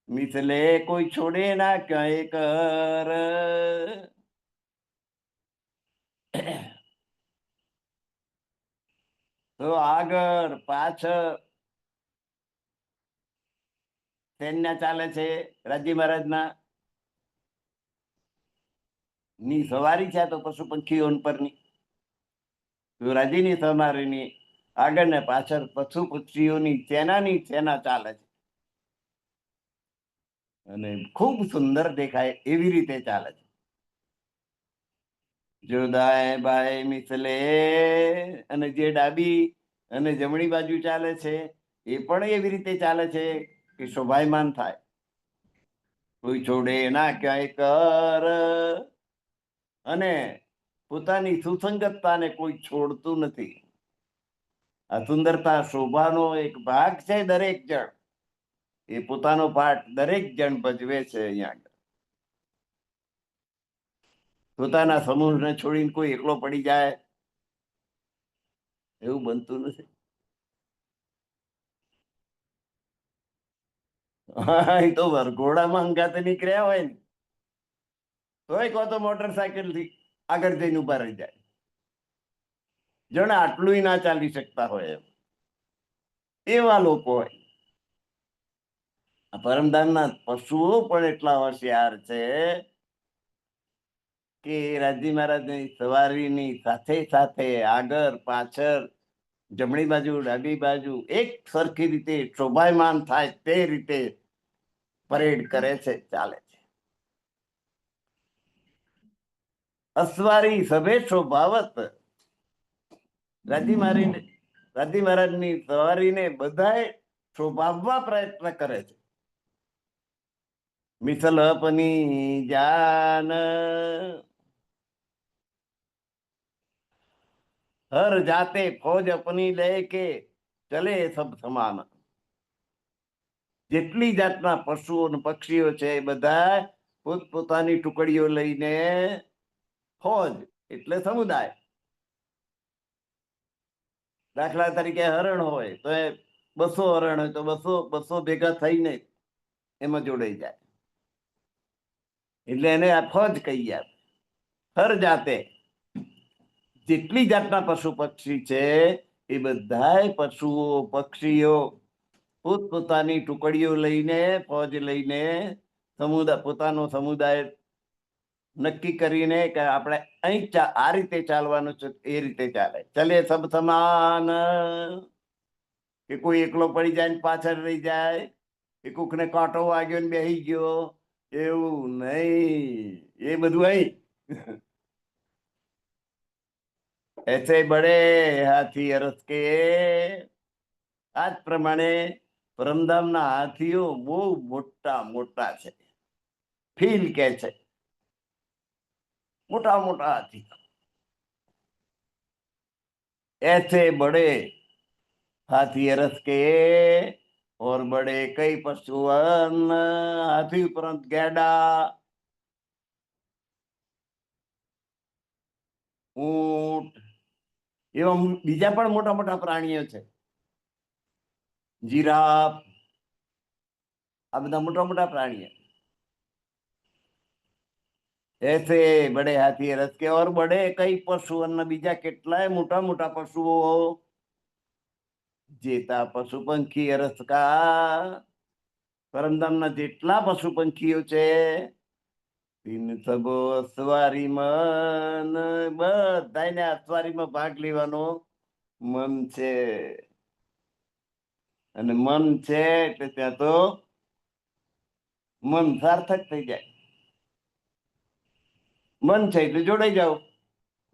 B: મિસલે કોઈ છોડે ના ક્યાંય કર, તો આગળ પાછળ સૈન્ય ચાલે છે. રાજી મહારાજના ની સવારી છે તો પશુ પંખીઓ પરની, રાજીની સવારીની આગળ ને પાછળ પશુ પક્ષીઓની સેનાની સેના ચાલે છે, અને ખૂબ સુંદર દેખાય એવી રીતે ચાલે છે. જો દાએ બાએ મિસલે, અને જે ડાબી અને જમણી બાજુ ચાલે છે એ પણ એવી રીતે ચાલે છે કે શોભાયમાન થાય. કોઈ છોડે ના ક્યાંય કર, અને પોતાની સુસંગતતાને કોઈ છોડતું નથી. આ સુંદરતા શોભાનો એક ભાગ છે. દરેક જણ એ પોતાનો પાઠ દરેક જણ ભજવે છે. અહીંયા પોતાના સમૂહને છોડીને કોઈ એકલો પડી જાય એવું બનતું નથી. એ તો વરઘોડામાં હંગાતે નીકળ્યા હોય ને તોય કહો તો મોટરસાયકલ થી આગળ જઈને ઉભા રહી જાય, જણે આટલું ના ચાલી શકતા હોય એવા લોકો હોય. પરમધામના પશુઓ પણ એટલા હોશિયાર છે કે રાજી મહારાજની સવારીની સાથે સાથે આગળ પાછળ જમણી બાજુ ડાબી બાજુ એક સરખી રીતે શોભાયમાન થાય તે રીતે પરેડ કરે છે, ચાલે છે. અસવારી સભે શોભાવત, રાજી મહારાજની સવારીને બધાએ શોભાવવા પ્રયત્ન કરે છે. મિસલ અપની જાન, હર જાતે ફौज अपनी लेके ચલે સબ સમાન. જેટલી જાતના પશુઓ અને પક્ષીઓ છે એ બધા પોતપોતાની ટુકડીઓ લઈને, ફૌજ એટલે સમુદાય, દાખલા તરીકે હરણ હોય તો 200 હરણ હોય તો 200 ભેગા થઈને એમાં જોડાઈ જાય, એટલે એને આ ફૌજ કહીએ. હર જાતે જેટલી જાતના પશુ પક્ષી છે એ બધા પશુઓ પક્ષીઓ પોતપોતાની ટુકડીઓ લઈને, ફૌજ લઈને, સમુદાય પોતાનો સમુદાય નક્કી કરીને કે આપણે અહીં આ રીતે ચાલવાનું છે એ રીતે ચાલે. ચલે સબ સમાન, કે કોઈ એકલો પડી જાય ને પાછળ રહી જાય, કે કોકને કાંટો વાગ્યો ને બેહી ગયો, એવું નહીં. એ બધું અહીં ऐसे बड़े हाथी अरस के, આ જ પ્રમાણે પરમધામના હાથીઓ બહુ મોટા મોટા છે. ફીલ કે છે મોટા મોટા હાથી. ऐसे बड़े हाथी अरस के, और बड़े कई पशुअन, हाथी ઉપરાંત ગેડા, ઊંટ, એવા બીજા પણ મોટા મોટા પ્રાણીઓ છે. જીરાફ, આ બધા મોટા મોટા પ્રાણીઓ. ऐसे बड़े हाथी रथ के, और बड़े कई पशु, બીજા કેટલાય મોટા મોટા પશુઓ, જેતા પશુ પંખી અરસ કા, પરમધામના જેટલા પશુ પંખીઓ છે તીન સબો અસવારીમાં, બધાને અસવારીમાં ભાગ લેવાનો મન છે. અને મન છે એટલે ત્યાં તો મન સાર્થક થઈ જાય. મન છે એટલે જોડાઈ જાઓ.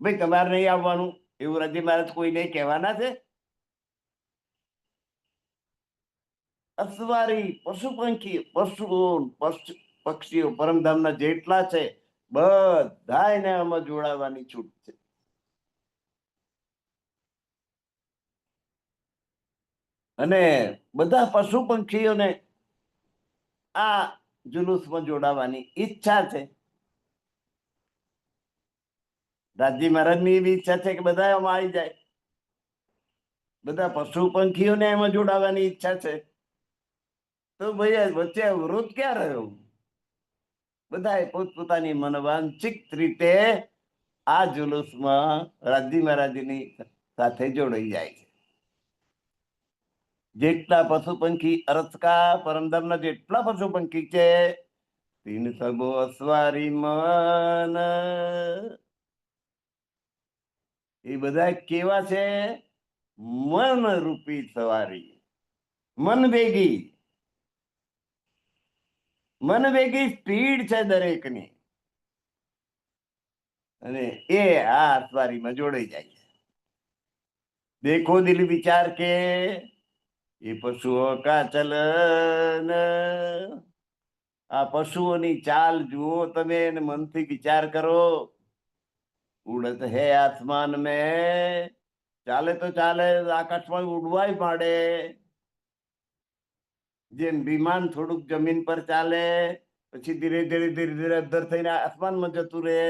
B: ભાઈ તમારે નહીં આવવાનું એવું રાજી મહારાજ કોઈને કહેવાના છે? અસવારી પશુ પંખી પક્ષીઓ પરમધામના જેટલા છે બધા એને આમાં જોડાવાની છૂટ છે. અને બધા પશુ પંખીઓને આ જુલુસમાં જોડાવાની ઈચ્છા છે. રાજી મહારાજની એવી ઈચ્છા છે કે બધા એમાં આવી જાય. બધા પશુ પંખીઓને એમાં જોડાવાની ઈચ્છા છે. તો ભાઈ વચ્ચે અવરોધ ક્યાં રહ્યો? બધા પોતપોતાની મનવાંછિત રીતે આ જુલુસમાં રાજી મહારાજની સાથે જોડાઈ જાય છે. જેટલા પશુ પંખી અરસકા પરમધામના જેટલા પશુ પંખી છે તીન સબો અસવારી મન, એ બધા કેવા છે? મન રૂપી સવારી, મન વેગી સ્પીડ છે દરેકની, અને એ આ અસવારીમાં જોડાઈ જાય છે. દેખો દિલ વિચાર કે એ પશુઓ કા ચલન, આ પશુઓની ચાલ જુઓ તમે, મનથી વિચાર કરો. ઉડત હે આસમાન મેં, ચાલે તો ચાલે, આકાશમાં ઉડવાય માંડે. જેમ વિમાન થોડુંક જમીન પર ચાલે પછી ધીરે ધીરે ધીરે ધીરે અદ્ધર થઈને આસમાનમાં જતું રહે,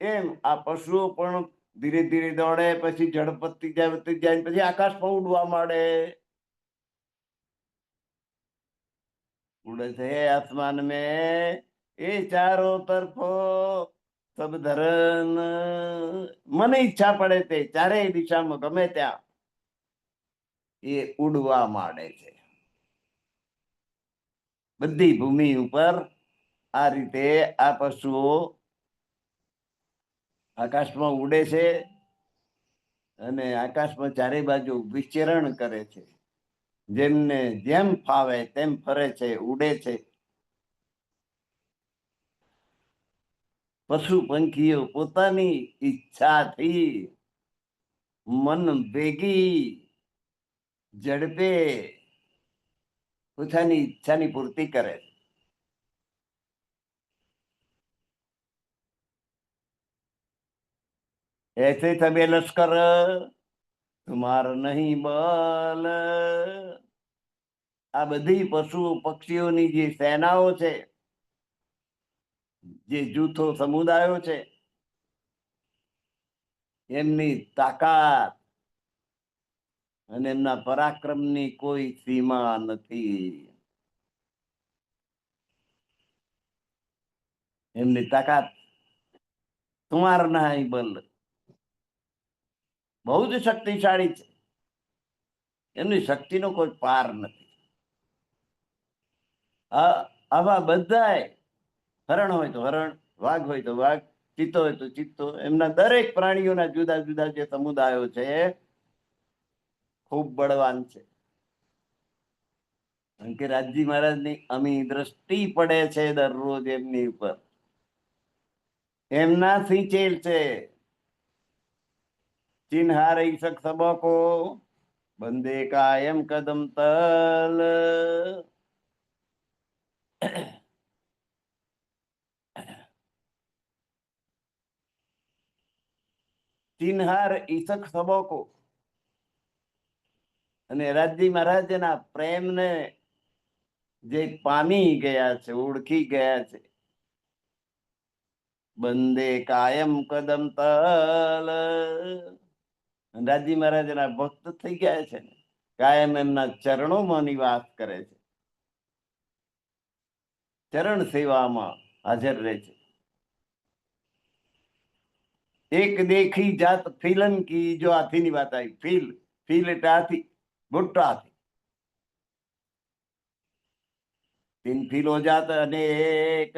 B: એમ આ પશુઓ પણ ધીરે ધીરે દોડે, પછી ઝડપ વધતી જાય પછી આકાશમાં ઉડવા માંડે. उड़त है आसमान में એ ચારો તરફો સબ ધરન, મને ઈચ્છા પડે તે ચારેય દિશામાં ગમે ત્યાં એ ઉડવા માંડે છે. બધી ભૂમિ ઉપર આ રીતે આ પશુઓ આકાશમાં ઉડે છે અને આકાશમાં ચારે બાજુ વિચરણ કરે છે. જેમને જેમ ફાવે તેમ ફરે છે, ઉડે છે. પશુ પંખીઓ પોતાની ઈચ્છાથી મન ભેગી ઝડપે પોતાની ઈચ્છાની પૂર્તિ કરે. ऐसे तबे लश्कर તુમાર નહીં બલ, આ બધી પશુ પક્ષીઓની જે સેનાઓ છે, જે જૂથો સમુદાયો છે, એમની તાકાત અને એમના પરાક્રમની કોઈ સીમા નથી. એમની તાકાત તુમાર નહીં બલ, બહુ જ શક્તિશાળી છે. એમની શક્તિનો કોઈ પાર નથી. આવા બધાય, હરણ હોય તો હરણ, વાઘ હોય તો વાઘ, ચિત્તો હોય તો ચિત્તો, એમના દરેક પ્રાણીઓના જુદા જુદા જે સમુદાયો છે ખૂબ બળવાન છે. કારણ કે રાજી મહારાજની અમી દ્રષ્ટિ પડે છે દરરોજ એમની ઉપર, એમના સિંચેલ છે. ચિન્હાર ઈશક સબકો બંદે કાયમ કદમ તલ, ચિન્હાર ઈશક સબકો, અને રાજી મહારાજના પ્રેમને જે પામી ગયા છે, ઓળખી ગયા છે, બંદે કાયમ કદમ તલ, રાજી મહારાજના ભક્ત થઈ ગયા છે ને, કાયમ એમના ચરણોમાં નિવાસ કરે છે, ચરણ સેવામાં હાજર રહે છે. એક દેખી જાત ફિલન કી, જો હાથીની વાત આવી, ફીલ એટલે હાથી, મોટો હાથી. તીન ફીલો જાત, અને એક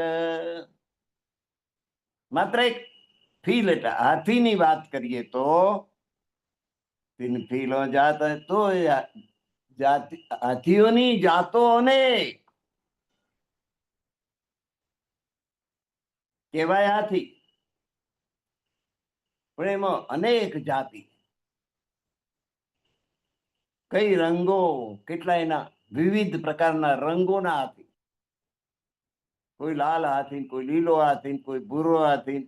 B: માત્ર એક ફીલ એટલે હાથીની વાત કરીએ તો તીન ફીલો જાત, તો હાથીઓની જાતો અનેક કહેવાય હાથી. પણ એમાં અનેક જાતિ, કઈ રંગો, કેટલા એના વિવિધ પ્રકારના રંગોના હાથી, કોઈ લાલ હાથી, કોઈ લીલો હાથી, કોઈ ભૂરો હાથી,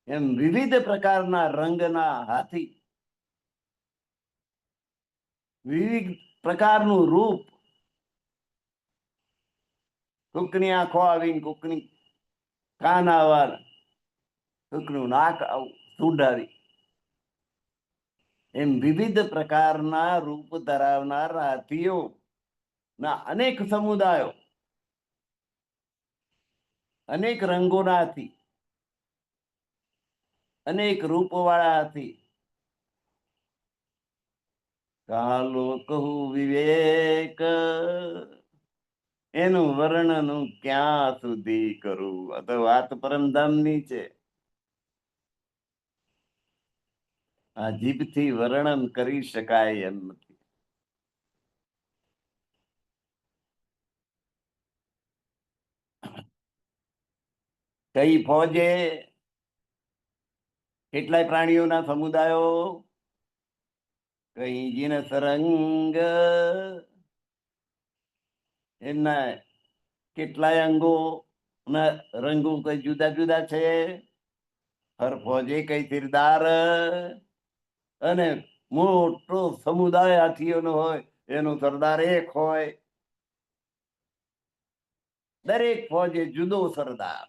B: એમ વિવિધ પ્રકારના રંગના હાથી, વિવિધ પ્રકારનું રૂપ, કોકની આંખો આવીને કોકની કાન આવા, કોકનું નાક સુડાવી, એમ વિવિધ પ્રકારના રૂપ ધરાવનાર હાથીઓ ના અનેક સમુદાયો, અનેક રંગોના હાથી, અનેક રૂપવાળા હાથી. કાલો કહું વિવેક, એનું વર્ણન ક્યાં સુધી કરું? આ તો વાત પરમધામની છે. આ જીભથી વર્ણન કરી શકાય એમ નથી. કઈ ફોજે કેટલાય પ્રાણીઓના સમુદાયો, કઈ જીનસ રંગ, એમના કેટલાય અંગો ના રંગો કઈ જુદા જુદા છે. હર ફોજે કઈ કિરદાર, અને મોટો સમુદાય હાથીઓનો હોય, એનો સરદાર એક હોય. દરેક ફોજે જુદો સરદાર,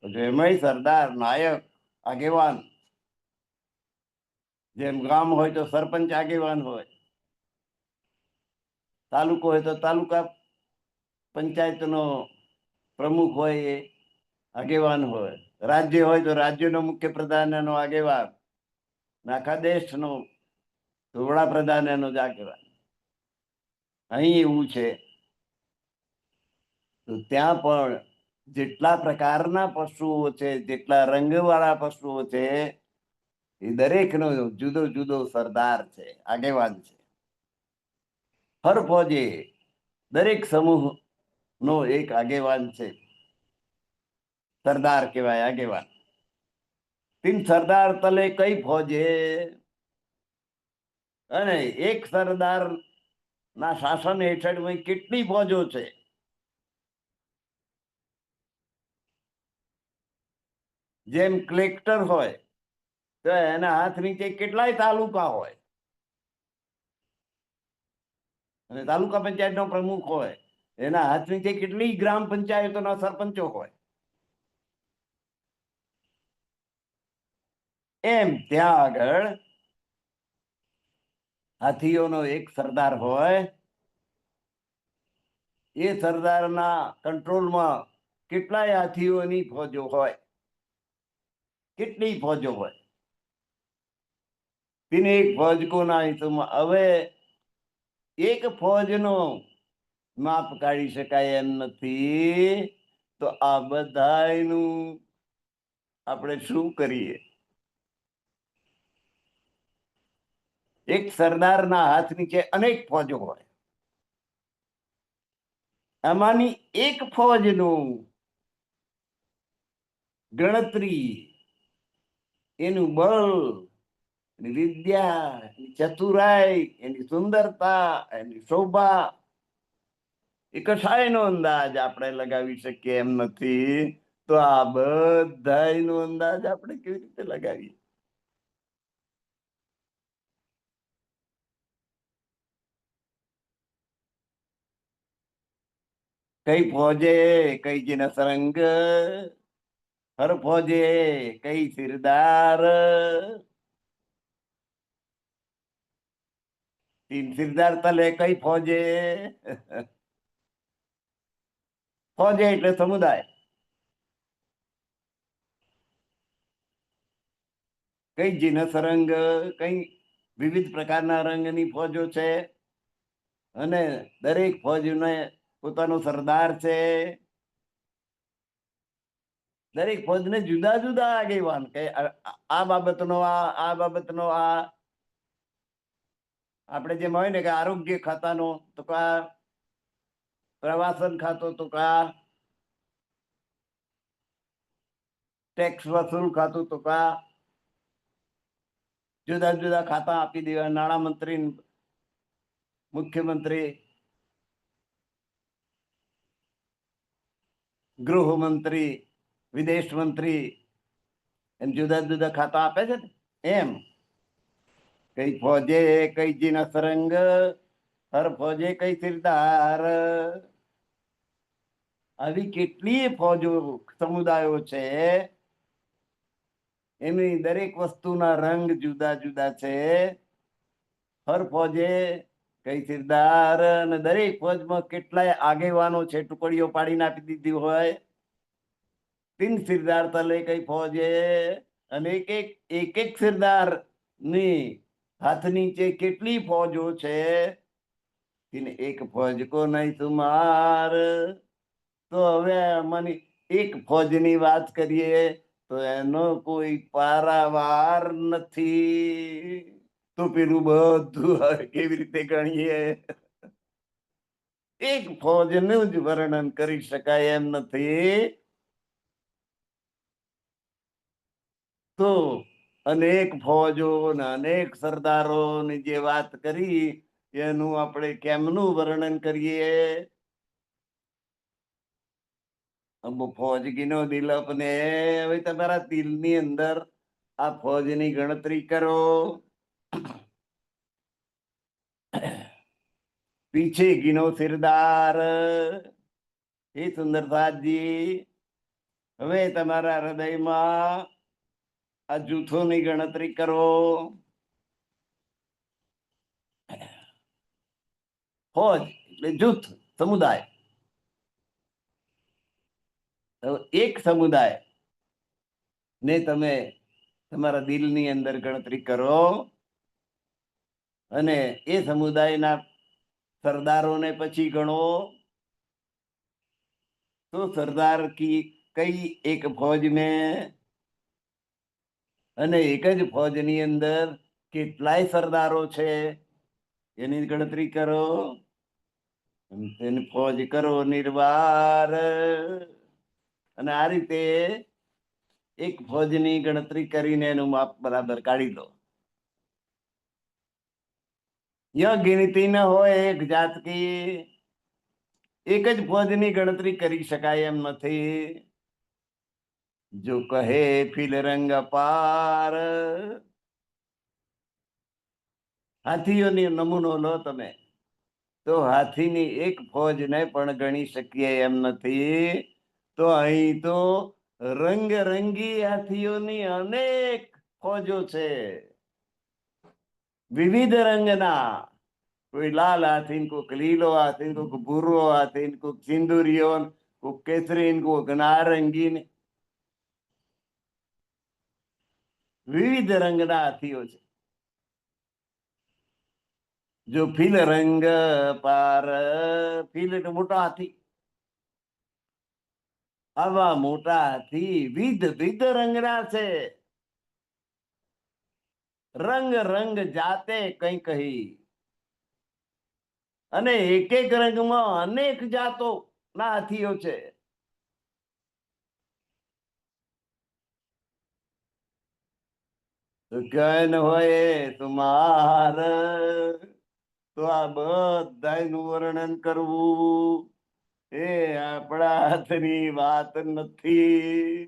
B: એમાંય સરદાર, નાયક, આગેવાન. જેમ ગામ હોય તો સરપંચ આગેવાન હોય, તાલુકો હોય તો તાલુકા પંચાયતનો પ્રમુખ હોય એ આગેવાન હોય, રાજ્ય હોય તો રાજ્યનો મુખ્ય પ્રધાન એનો આગેવાન, આખા દેશનો વડાપ્રધાન એનો જ આગેવાન. અહીં એવું છે તો ત્યાં પણ જેટલા પ્રકારના પશુઓ છે, જેટલા રંગવાળા પશુઓ છે, એ દરેકનો જુદો જુદો સરદાર છે, આગેવાન છે. હર ફોજે દરેક સમૂહ નો એક આગેવાન છે, સરદાર કહેવાય, આગેવાન. તીન સરદાર તલે કઈ ફોજે, અને એક સરદાર ના શાસન હેઠળ કેટલી ફોજો છે. જેમ કલેક્ટર હોય તો એના હાથ નીચે કેટલાય તાલુકા હોય, અને તાલુકા પંચાયતનો પ્રમુખ હોય, એના હાથ નીચે કેટલી ગ્રામ પંચાયતોના સરપંચો હોય. એમ ત્યાં આગળ હાથીઓનો એક સરદાર હોય, એ સરદારના કંટ્રોલમાં કેટલાય હાથીઓની ફોજો હોય, કેટલી ફોજો હોય. તેને એક ફોજ કો નામ. હવે એક ફોજનો માપ કાઢી શકાય એમ નથી, તો આ બધાયનું આપણે શું કરીએ? એક સરદારના હાથ નીચે અનેક ફોજો હોય, આમાંની એક ફોજનું ગણતરી, એનું બળ, એની વિદ્યા, એની ચતુરાઈ, એની સુંદરતા, એની શોભા, એ કશાયનો અંદાજ આપણે લગાવી શકીએ એમ નથી. તો આ બધાયનો અંદાજ આપણે કેવી રીતે લગાવીએ? કઈ ફોજે કઈ જીનસ રંગ, હર ફોજે કઈ સિરદાર. તીન સિરદાર તલે કઈ ફોજે, ફોજે એટલે સમુદાય. કઈ જીનસ રંગ, કઈ વિવિધ પ્રકારના રંગની ફોજો છે, અને દરેક ફોજને પોતાનો સરદાર છે. દરેક ફોજને જુદા જુદા આગેવાન, કે આ બાબતનો આ બાબતનો આ. આપણે જેમ હોય ને કે આરોગ્ય ખાતાનો તો કા, પ્રવાસન ખાતો તો કા, ટેક્સ વસૂલ ખાતું તો કા જુદા જુદા ખાતા આપી દેવા, નાણામંત્રી, મુખ્યમંત્રી, ગૃહમંત્રી, વિદેશ મંત્રી, એમ જુદા જુદા ખાતા આપે છે ને, એમ કઈ ફોજે કઈ જીના સરંગ, હર ફોજે કઈ સિરદાર. આવી કેટલીય ફોજો સમુદાયો છે, એની દરેક વસ્તુના રંગ જુદા જુદા છે. હર ફોજે કઈ સિરદાર, અને દરેક ફોજમાં કેટલાય આગેવાનો છે, ટુકડીઓ પાડીને આપી દીધી હોય. તીન સિરદાર તલે કઈ ફોજે, અને એક એક સિરદાર ની હાથ નીચે કેટલી ફોજો છે. એક ફોજ કો નહીં તુમાર. તો હવે આમાંની એક ફોજની વાત કરીએ તો એનો કોઈ પારાવાર નથી. તો પેલું બધું કેવી રીતે ગણીએ? એક ફોજનું જ વર્ણન કરી શકાય એમ નથી. તો અનેક ફોજો ને અનેક સરદારોની જે વાત કરી, એનું આપણે કેમનું વર્ણન કરીએ? ફોજ ગીનો દિલ અપને. હવે તમારા દિલની અંદર આ ફોજની ગણતરી કરો. પીછે ગીનો સિરદાર. એ સુંદરસાજી, હવે તમારા હૃદયમાં આ જૂથોની ગણતરી કરો. ફોજ એટલે જૂથ, સમુદાય. એક સમુદાય ને તમે તમારા દિલની અંદર ગણતરી કરો, અને એ સમુદાયના સરદારોને પછી ગણો. તો સરદાર કી કઈ એક ફौज में, અને એક જ ફौजની અંદર કેટલાય સરદારો છે એની ગણતરી કરો. તેની ફौज કરો નિર્વાર. અને આ રીતે એક ફौजની ગણતરી કરીને એનું માપ બરાબર કાઢી લો. યહ ગિનતી ન હોય એક જાત કી. એક જ ફौजની ગણતરી કરી શકાય એમ નથી. જો કહે ફિલ રંગ અપાર. હાથીઓની નમૂનો લો તમે, તો હાથીની એક ફौजને પણ ગણી શકીએ એમ નથી. તો અહીં તો રંગરંગી હાથીઓની અનેક ફौજો છે, વિવિધ રંગના. કોઈ લાલ હાથી, કોઈક લીલો હાથી, કોઈક ભૂરો હાથી, કોઈક સિંદુરિયો, કોઈક કેસરી, કોઈક નારંગી. વિવિધ રંગના હાથીઓ છે. જો ફીલ રંગ પાર. ફીલ એટલે મોટો હાથી. આવા મોટા હાથી વિધ વિધ રંગના છે. રંગ રંગ જાતે કઈ કહી. અને એક એક રંગમાં અનેક જાતો ના હાથીઓ છે. તો કન હોય તુમાર. તો આ બધાનું વર્ણન કરવું એ આપણા હાથની વાત નથી.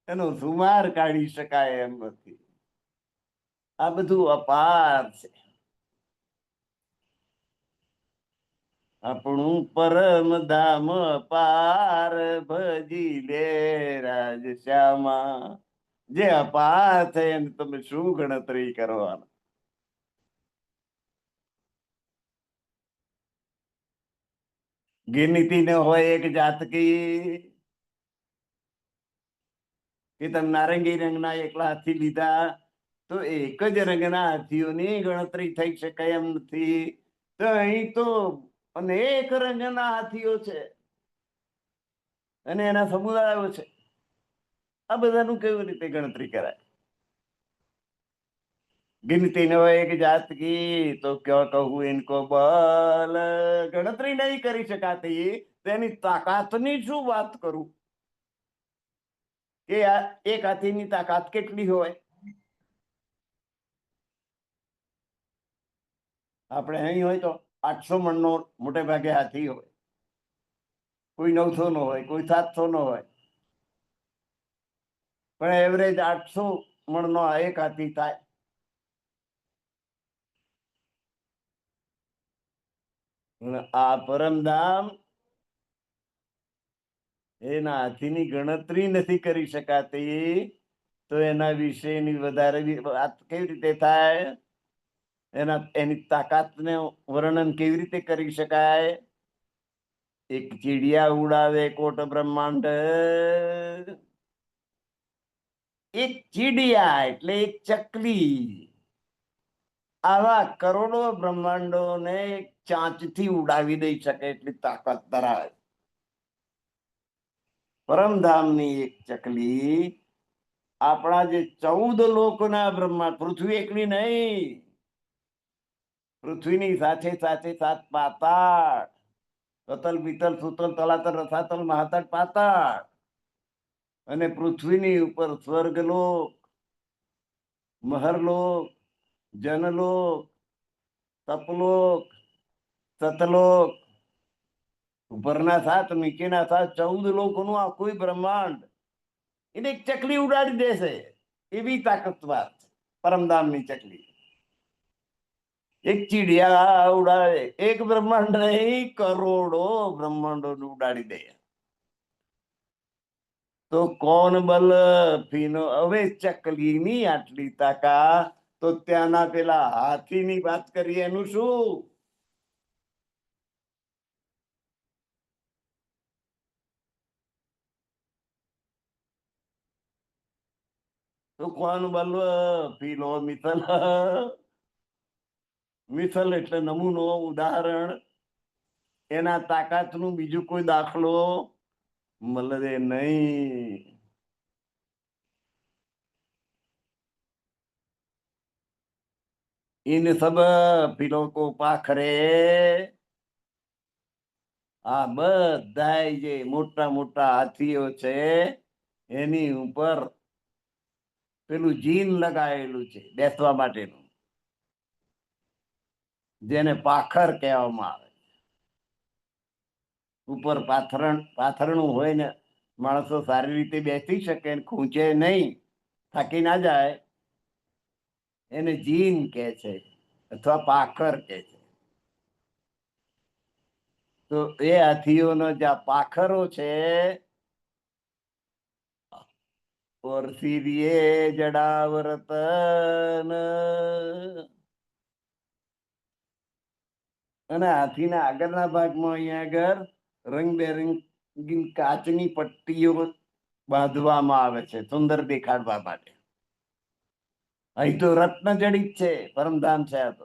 B: એનો સુમાર કાઢી શકાય એમ નથી. આ બધું અપાર છે. આપણું પરમ ધામ અપાર, ભજી લે રાજ શ્યામા. જે અપાર છે એને તમે શું ગણતરી કરવાના? ગિનતી ન હોય એક જાત કી. કે તમે નારંગી રંગના એકલા હાથી લીધા તો એક જ રંગના હાથીઓની ગણતરી થઈ શકાય એમ નથી. તો અહીં તો અનેક રંગના હાથીઓ છે, અને એના સમુદાયો છે. આ બધાનું કેવી રીતે ગણતરી કરાય? गिनती न હોય એક જાત કી, તો ક્યાં કહું ઇનકો બલ. ગણતરી નહીં કરી શકાતી તેની તાકાતની શું વાત કરું? કે આ એક હાથીની તાકાત કેટલી હોય? આપણે અહીં હોય તો 800 મણનો મોટે ભાગે હાથી હોય, કોઈ 900 નો હોય, કોઈ 700 નો હોય, પણ એવરેજ 800 મણનો એક હાથી થાય. આ પરમધામ એના હાથીની ગણતરી નથી કરી શકાતી, તો એના વિશેની વધારે વાત કેવી રીતે થાય? એની તાકાતને વર્ણન કેવી રીતે કરી શકાય? એક ચીડિયા ઉડાવે કોટ બ્રહ્માંડ. એક ચીડિયા એટલે એક ચકલી આવા કરોડો બ્રહ્માંડોને ચાંચથી ઉડાવી દઈ શકે એટલી તાકાત ધરાવે. પરમધામની એક ચકલી આપણા જે 14 લોકના બ્રહ્માંડ, પૃથ્વી એકલી નહીં, પૃથ્વીની સાથે સાથે 7 પાતાળ, અતલ પિતલ સુતલ તલાતલ રસાતલ મહાતલ પાતાળ, અને પૃથ્વીની ઉપર સ્વર્ગલોક, મહરલોક, જનલોક, તપલોક, સતલોક, ઉપરના 7, નીચેના 7, 14 લોકોનું આખું બ્રહ્માંડ એને એક ચકલી ઉડાડી દેશે. એવી તાકતવાર પરમધામની ચકલી. એક ચીડિયા ઉડાડે, એક બ્રહ્માંડ નહીં, કરોડો બ્રહ્માંડો ઉડાડી દે. તો કોણ બલ ફીનો? હવે ચકલીની આટલી તાકાત, તો ત્યાંના પેલા હાથીની વાત કરીએ એનું શું? તો કોણ બલ ફીલો મિથલ. મિથલ એટલે નમૂનો, ઉદાહરણ. એના તાકાતનું બીજું કોઈ દાખલો મળે નહીં. इन सब फीलों को पाखरे આ બધા જે મોટા મોટા હાથીઓ છે એની ઉપર પેલું જીન લગાવેલું છે બેસવા માટેનું, જેને પાખર કહેવામાં આવે. ઉપર પાથરણું હોય ને, માણસો સારી રીતે બેસી શકે, ખૂંચે નહીં, થાકી ના જાય, એને જીન કહે છે અથવા પાખર કહે છે. તો એ હાથીઓનો જ્યાં પાખરો છે, और फिर ये जड़ावरतन, અને હાથીના આગળના ભાગમાં અહીંયા આગળ રંગબેરંગી કાચની પટ્ટીઓ બાંધવામાં આવે છે સુંદર દેખાડવા માટે. અહીં તો રત્ન જડિત છે, પરમધામ છે. આ તો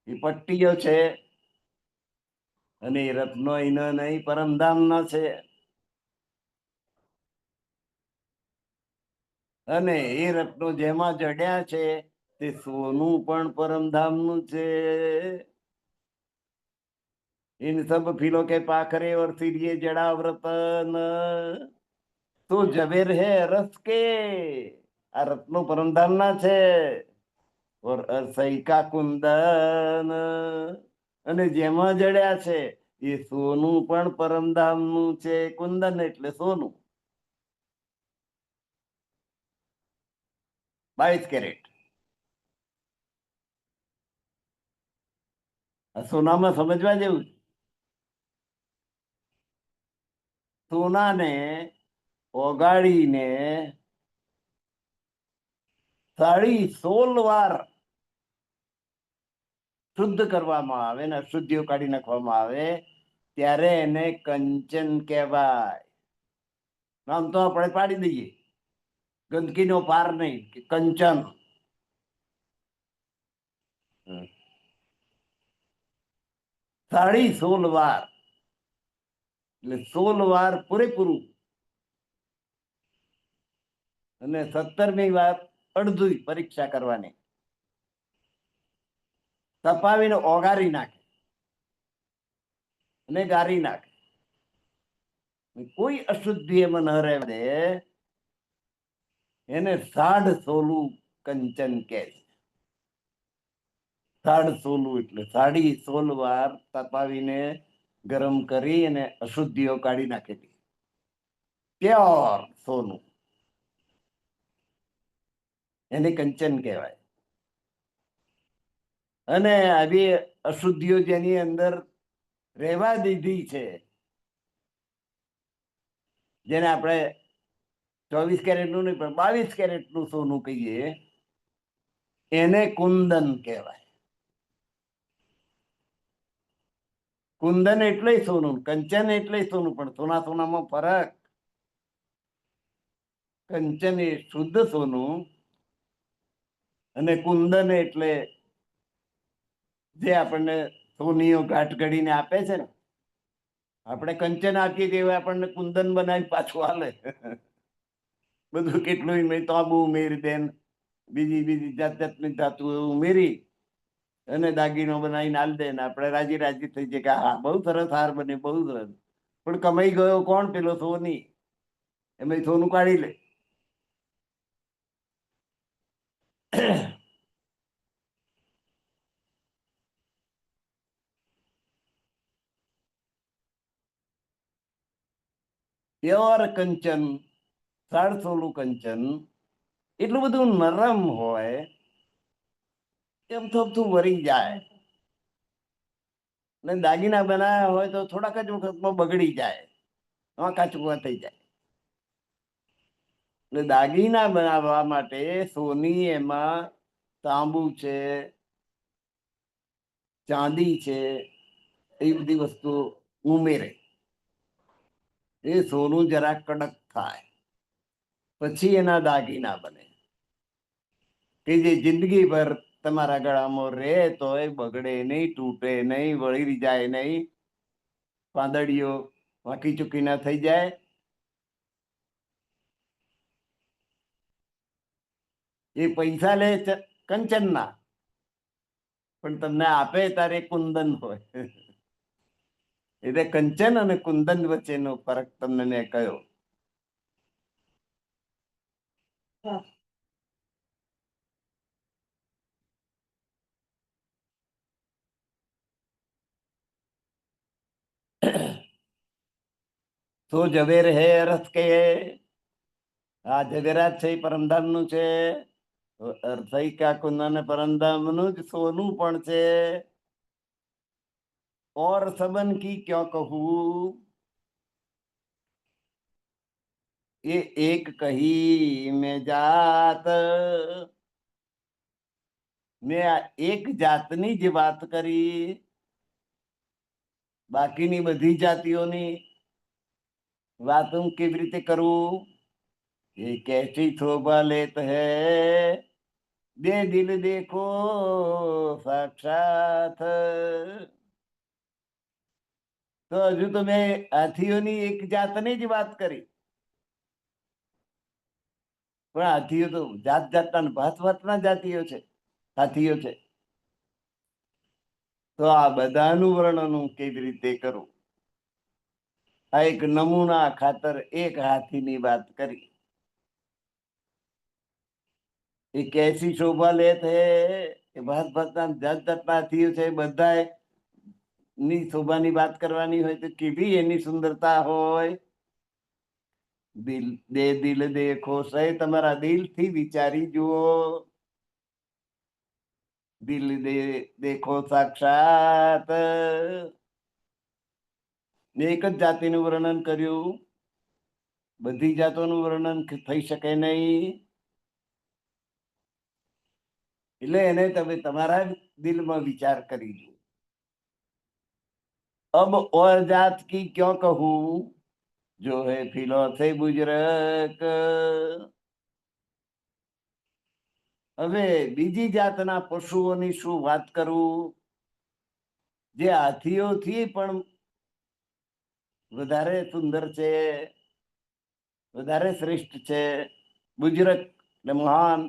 B: એ પટ્ટીઓ છે, અને એ રત્નો એનો નહીં, પરમધામનો છે. અને એ રત્નો જેમાં જડ્યા છે તે સોનું પણ પરમધામનું છે. इन सब फीलों के पाखरे और फिर ये जड़ावृतन तो जवेर है रस के, આ રત્નો પરમધામના છે. और असैका कुंदन, અને જેમાં જડ્યા છે એ સોનું પણ પરમધામનું છે. કુંદન એટલે સોનું, 22 કેરેટ. સોનામાં સમજવા જેવું. સોનાને ઓગાળીને 16 વાર શુદ્ધ કરવામાં આવે ને અશુદ્ધિઓ કાઢી નાખવામાં આવે ત્યારે એને કંચન કહેવાય. નામ તો આપણે પાડી દઈએ, ગંદકીનો પાર નહીં, કે કંચન. 16 વાર એટલે 16 વાર પૂરેપૂરું, અને 17મી વાર અડધું પરીક્ષા કરવાની. તપાવીને ઓગારી નાખે અને ગારી નાખે. કોઈ અશુદ્ધિ એમાં ન રહે દે, એને સાડ સોલું કંચન કે છે. સાડ સોલું એટલે 16 વાર તપાવીને ગરમ કરી અને અશુદ્ધિઓ કાઢી નાખેલી પ્યોર સોનું, એને કંચન કહેવાય. અને આવી અશુદ્ધિઓ જેની અંદર રહેવા દીધી છે, જેને આપણે 24 કેરેટનું નહીં પણ 22 કેરેટનું સોનું કહીએ, એને કુંદન કહેવાય. કુંદન એટલે સોનું, કંચન એટલે સોનું, પણ સોના સોનામાં ફરક. કંચન એ શુદ્ધ સોનું અને કુંદન એટલે જે આપણને સોનીઓ ઘાટ ઘડીને આપે છે ને, આપણે કંચન આપીએ તે આપણને કુંદન બનાવી પાછું હાલે. બધું કેટલું તાંબુ ઉમેરી દે, બીજી જાત જાતની ધાતુ ઉમેરી અને દાગીનો બનાવીને હાલ દે ને આપણે રાજી રાજી થઈ જાય કે હા બહુ સરસ હાર બને, બહુ સરસ. પણ કમાઈ ગયો કોણ? પેલો સોની. એમાં સોનું કાઢી લે. પ્યોર કંચન, સાડ સોલું કંચન એટલું બધું નરમ હોય, એમ થોડું વરી જાય. ને દાગીના બનાવ્યા હોય તો થોડાક જ વખતમાં બગડી જાય, વાંકા ચૂકા થઈ જાય. એટલે દાગીના બનાવવા માટે સોની એમાં તાંબુ છે, ચાંદી છે, એ બધી વસ્તુ ઉમેરે. એ સોનું જરા કડક થાય પછી એના દાગીના બને, કે જે જિંદગીભર તમારા ગળામાં રહે તો એ બગડે નહીં, તૂટે નહીં, વળી જાય નહીં, પાંદડીઓ વાંકી ચૂકી ના થઈ જાય. એ પૈસા લે કંચનના, પણ તમને આપે તારે કુંદન હોય. એટલે કંચન અને કુંદન વચ્ચેનો ફરક તમને મેં કહ્યો. તો ઝવેર હે અરસ કે, આ ઝવેરાત છે એ પરમધામ નું છે, અર્થૈકા કુંદન પરમધામ નું જ સોનું પણ છે. ઓર સબન કી ક્યાં કહું, એ એક કહી મેં જાત, મેં આ એક જાતની જ વાત કરી, બાકીની બધી જાતિઓની વાત હું કેવી રીતે કરું? એ कैसी शोभा लेत है, दे दिल देखो साक्षात. તો હજુ તો મેં હાથીઓની એક જાતની જ વાત કરી, પણ હાથીઓ તો જાત જાતના ભાત ભાતના જાતિઓ છે, હાથીઓ છે. તો આ બધાનું વર્ણન હું કેવી રીતે કરું? આ એક નમૂના ખાતર એક હાથીની વાત કરી. એ કેસી શોભા લેત હે, એ ભાત ભાતના જાત જાતના હાથીઓ છે, બધા ની શોભાની વાત કરવાની હોય તો કેવી એની સુંદરતા હોય. દિલ દે દિલ દેખો, સે તમારા દિલથી વિચારી જુઓ. દિલ દે દેખો સાક્ષાત. એક જ જાતિનું વર્ણન કર્યું, બધી જાતોનું વર્ણન થઈ શકે નહીં. એટલે એને તમે તમારા દિલમાં વિચાર કરી જુઓ. अब और जात की क्यों कहूं, जो है फिलो से बुजरक. હવે બીજી જાતના પશુઓની શું વાત કરું, જે હાથીઓથી પણ વધારે સુંદર છે, વધારે શ્રેષ્ઠ છે. બુજરક એટલે મહાન.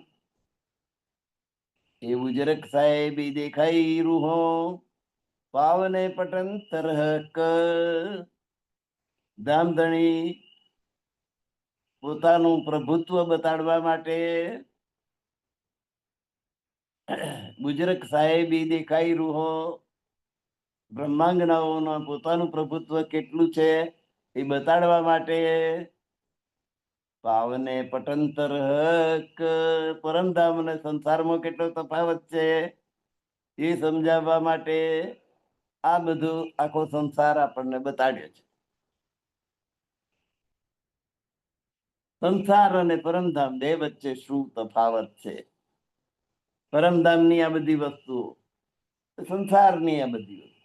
B: એ બુજરક સાહેબ દેખાઈ રૂહો, પાવને પટન તરહક. ધામધણી પોતાનું પ્રભુત્વ બતાડવા માટે બુજરક સાહેબી દેખાઈ રૂહો બ્રહ્માંગનાઓના પોતાનું પ્રભુત્વ કેટલું છે એ બતાડવા માટે પાવને પટંતર હક પરમધામ અને સંસારમાં કેટલો તફાવત છે એ સમજાવવા માટે આ બધું આખો સંસાર આપણને બતાડ્યો છે. સંસાર અને પરમધામ બે વચ્ચે શું તફાવત છે? પરમધામની આ બધી વસ્તુઓ, સંસારની આ બધી વસ્તુ.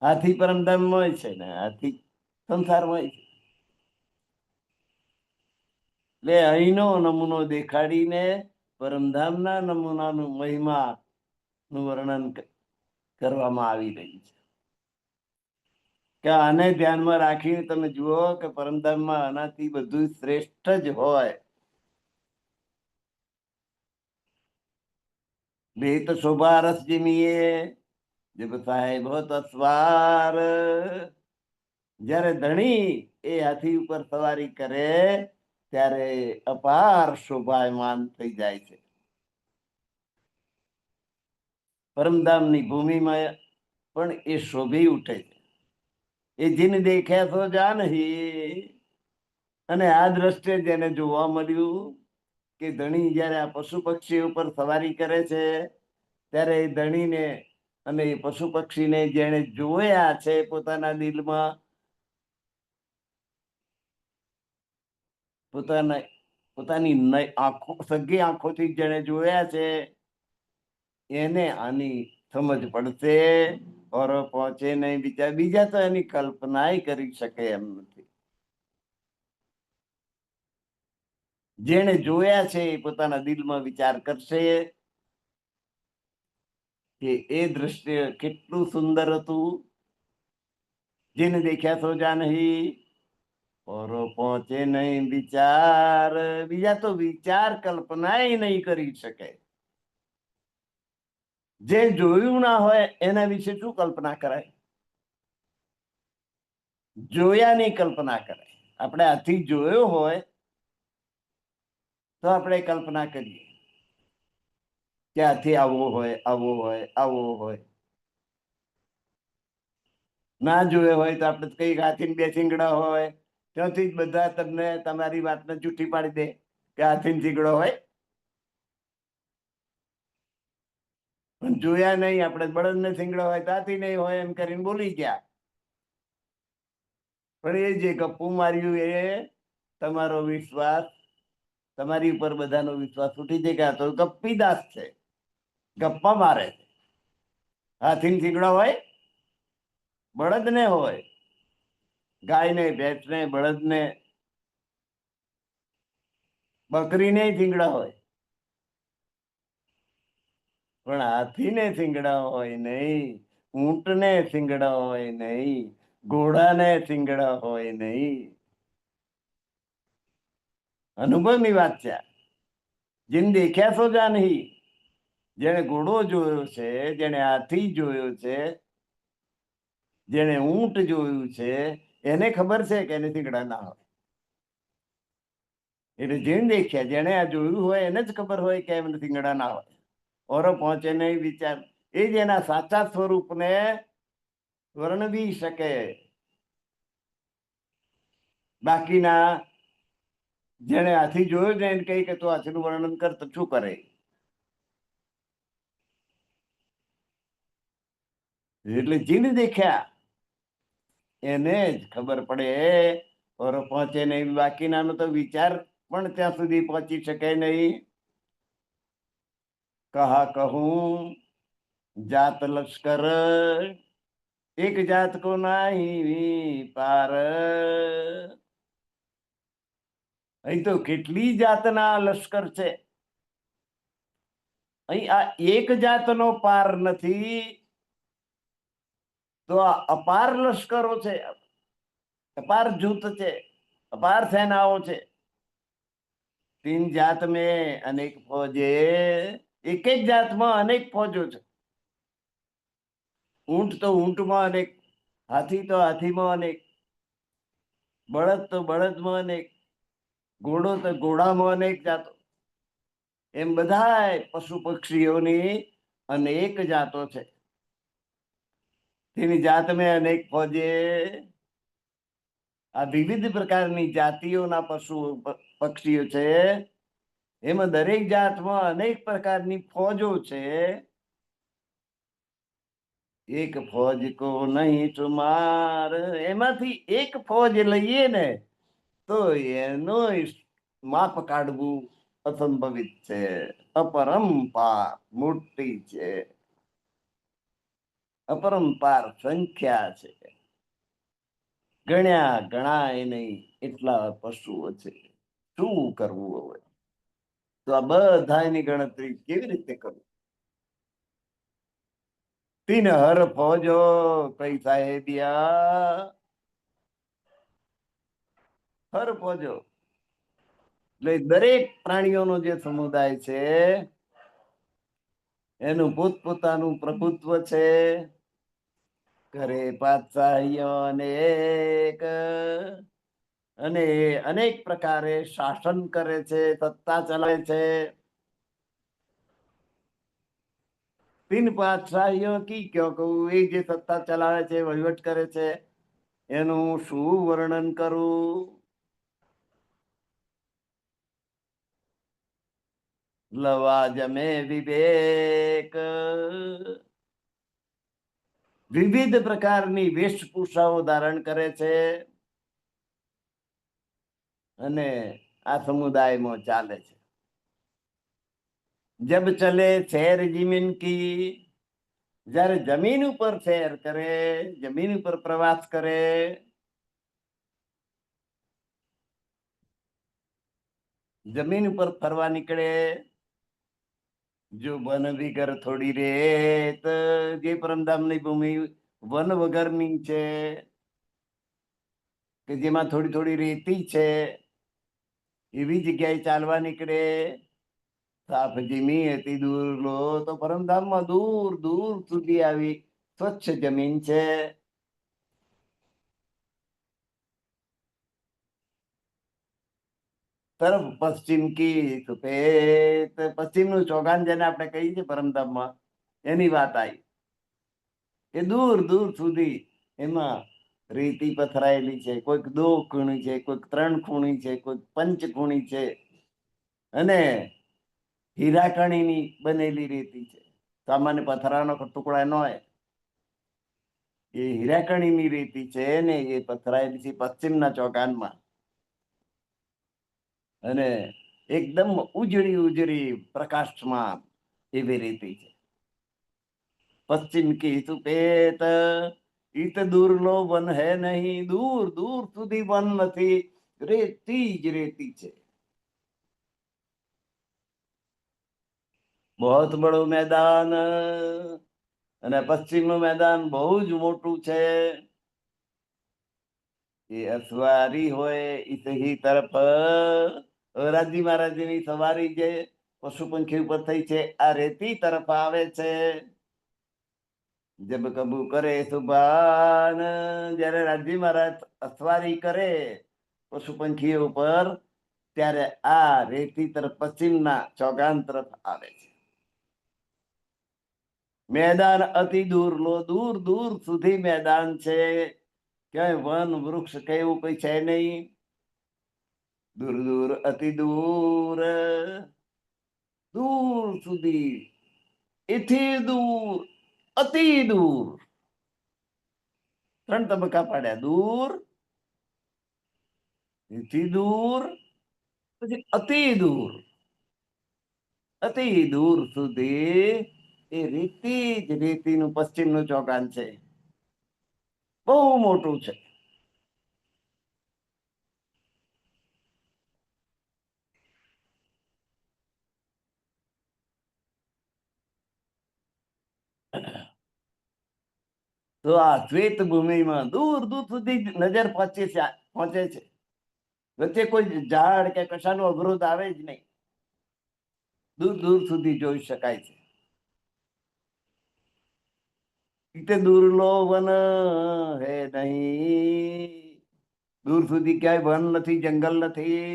B: હાથી પરમધામ હોય છે ને હાથી સંસાર હોય છે. એટલે અહીંનો નમૂનો દેખાડીને પરમધામના નમૂનાનું મહિમા નું વર્ણન કરવામાં આવી રહ્યું છે કે આને ધ્યાનમાં રાખીને તમે જુઓ કે પરમધામમાં આનાથી બધું શ્રેષ્ઠ જ હોય. ભેત શોભા રસ જીમીએ જબ સાહેબ હોત અસવાર. જ્યારે ધણી એ હાથી ઉપર સવારી કરે ત્યારે અપાર શોભાયમાન થઈ જાય છે. પરમધામની ભૂમિમાં પણ એ શોભી ઉઠે છે. એ જીન દેખ્યા તો જાનહી. અને આ દ્રષ્ટિએ જેને જોવા મળ્યું કે ધણી જયારે આ પશુ પક્ષી ઉપર સવારી કરે છે ત્યારે એ ધણીને અને એ પશુ પક્ષીને જેને જોયા છે પોતાના દિલમાં, પોતાની આંખો સગી આંખોથી જેને જોયા છે એને આની સમજ પડશે. ઓર પહોંચે નહીં બીજા તો એની કલ્પના કરી શકે એમ નથી. જેને જોયા છે એ પોતાના દિલમાં વિચાર કરશે કે એ દ્રશ્ય કેટલું સુંદર હતું. જેને દેખ્યા સો જા નહીં ઓર પહોંચે નહીં વિચાર. બીજા તો વિચાર કલ્પના નહીં કરી શકે. જે જોયું ના હોય એના વિશે શું કલ્પના કરાય? જોયાની કલ્પના કરાય. આપણે હાથી જોયો હોય તો આપણે કલ્પના કરીએ કે હાથી આવો હોય આવો હોય આવો હોય. ના જોયો હોય તો આપણે કઈ હાથી બે શિંગડા હોય ત્યાંથી જ બધા તમને તમારી વાતને જૂઠી પાડી દે કે હાથી શિંગડો હોય. પણ જોયા નહીં, આપણે બળદ ને શિંગડો હોય તો હાથી નહીં હોય એમ કરીને બોલી ગયા. પણ એ જે ગપ્પુ માર્યું એ તમારો વિશ્વાસ, તમારી ઉપર બધાનો વિશ્વાસ ઉઠી જાય કે આ તો ગપ્પીદાસ છે, ગપ્પા મારે છે. હાથી શિંગડો હોય, બળદ ને હોય, ગાય ને ભેંસ ને બળદ ને બકરી ને શિંગડા હોય, પણ હાથી ને શિંગડા હોય નહીં, ઊંટ ને શિંગડા હોય નહીં, ઘોડા ને શિંગડા હોય નહીં. અનુભવની વાત છે. જેને દેખ્યા સો જા નહીં. જેને ઘોડો જોયો છે, જેને હાથી જોયો છે, જેને ઊંટ જોયું છે એને ખબર છે કે એને શિંગડા ના હોય. એટલે જેને દેખ્યા જેને આ જોયું હોય એને જ ખબર હોય કે એમને શિંગડા ના હોય. ઓરો પહોંચે નહીં વિચાર. એ જ એના સાચા સ્વરૂપને વર્ણવી શકે. બાકીના જેને હાથી જોયો છે એને કહી કે તું હાથીનું વર્ણન કર તો શું કરે? એટલે જીને દેખ્યા એને જ ખબર પડે. ઓર પહોંચે નહીં બાકીનાનો તો વિચાર પણ ત્યાં સુધી પહોંચી શકે નહીં. કહા કહું જાત લશ્કર એક જાત કો નહીં પાર. અહીં તો કેટલી જાતના લશ્કર છે. અહીં આ એક જાતનો પાર નથી તો આ અપાર લશ્કરો છે, અપાર જૂથ છે, અપાર સેનાઓ છે. તીન જાત મેં અનેક ફौजे. એક એક જાતમાં અનેક ફौजो છે. ઊંટ તો ઊંટમાં અનેક, હાથી તો હાથીમાં અનેક, બળદ તો બળદમાં અનેક, ઘોડો તો ઘોડામાં અનેક જાતો, એમ બધા પશુ પક્ષીઓની અનેક જાતો છે. તેની જાત મેં અનેક ફોજે, આ વિવિધ પ્રકારની જાતિઓના પશુ પક્ષીઓ છે. એમાં દરેક જાતમાં અનેક પ્રકારની ફોજો છે. એક ફોજ કો નહીં શુમાર, એમાંથી એક ફોજ લઈએ ને તો એનો માપ કાઢવું અસંભવિત છે. અપરંપાર મોટી છે, અપરંપાર સંખ્યા છે, ગણ્યા ગણાય નહીં એટલા પશુઓ છે. શું કરવું હવે? તો આ બધાની ગણતરી કેવી રીતે કરવું? તીન હર ફોજો કઈ સાહેબિયા, હર ફોજો એટલે દરેક પ્રાણીઓનો જે સમુદાય છે એનું પોતપોતાનું પ્રભુત્વ છે. કરે પાતશાહીઓ અનેક, અને અનેક પ્રકારે શાસન કરે છે, સત્તા ચલાવે છે. તીન પાતશાહીઓ કી ક્યો કહું, એ જે સત્તા ચલાવે છે, વહીવટ કરે છે, એનું શું વર્ણન કરું? લવાજમે વિવેક, વિવિધ પ્રકારની વેશભૂષાઓ ધારણ કરે છે અને આ સમુદાયમાં ચાલે છે. જબ ચલે શેર જમીન કી, જ્યારે જમીન ઉપર સૈર કરે, જમીન ઉપર પ્રવાસ કરે, જમીન ઉપર ફરવા નીકળે, જો વન વિગર થોડી રેત, જે પરમધામની ભૂમિ વન વગરની છે, કે જેમાં થોડી થોડી રેતી છે, એવી જગ્યાએ ચાલવા નીકળે. સાફ જમી હતી દૂર લો, તો પરમધામમાં દૂર દૂર સુધી આવી સ્વચ્છ જમીન છે. તરફ પશ્ચિમ કી સુપેત, પશ્ચિમનું ચોગાન જેને આપણે કહીએ છીએ પરમધામમાં, એની વાત આવી કે દૂર દૂર સુધી એમાં રેતી પથરાયેલી છે. કોઈક 2 ખૂણી છે, કોઈક 3 ખૂણી છે, કોઈક 5 ખૂણી છે, અને હીરાકણીની બનેલી રેતી છે. સામાન્ય પથરાનો ટુકડા ન હોય, એ હીરાકણીની રેતી છે ને એ પથરાયેલી છે પશ્ચિમના ચોગાનમાં. અને એકદમ ઉજળી ઉજળી પ્રકાશમાં એવી રેતી છે. પશ્ચિમ કી સુપેત, ઈત દૂરલો વન હે નહીં, દૂર દૂર સુધી વન નથી, રેતી જ રેતી છે. બહોત બડો મેદાન, અને પશ્ચિમનું મેદાન બહુ જ મોટું છે. એ અસવારી હોય ઇસહી તરફ, રાજી મહારાજની સવારી જે પશુ પંખી ઉપર થઈ છે, આ રેતી તરફ આવે છે. જબ કબુ કરે સુભાન, જ્યારે રાજી મહારાજ અસવારી કરે પશુ પંખીઓ ઉપર, ત્યારે આ રેતી તરફ પશ્ચિમના ચોગાન તરફ આવે છે. મેદાન અતિ દૂર લો, દૂર દૂર સુધી મેદાન છે, ક્યાંય વન વૃક્ષ કે એવું કઈ છે નહીં. દૂર દૂર અતિ દૂર, દૂર સુધી, એથી દૂર, અતિ દૂર, 3 તબક્કા પાડ્યા. દૂર, એથી દૂર, પછી અતિ દૂર. અતિ દૂર સુધી એ રેતી જ રેતીનું પશ્ચિમનું ચોગાન છે. બહુ મોટું છે. તો આ શ્વેત ભૂમિમાં દૂર દૂર સુધી નજર પહોંચે છે. વચ્ચે કોઈ ઝાડ કે કશાનો અવરોધ આવે જ નહીં, દૂર દૂર સુધી જોઈ શકાય છે. ઇતે દૂરલો વન હે નહીં, દૂર સુધી ક્યાંય વન નથી, જંગલ નથી,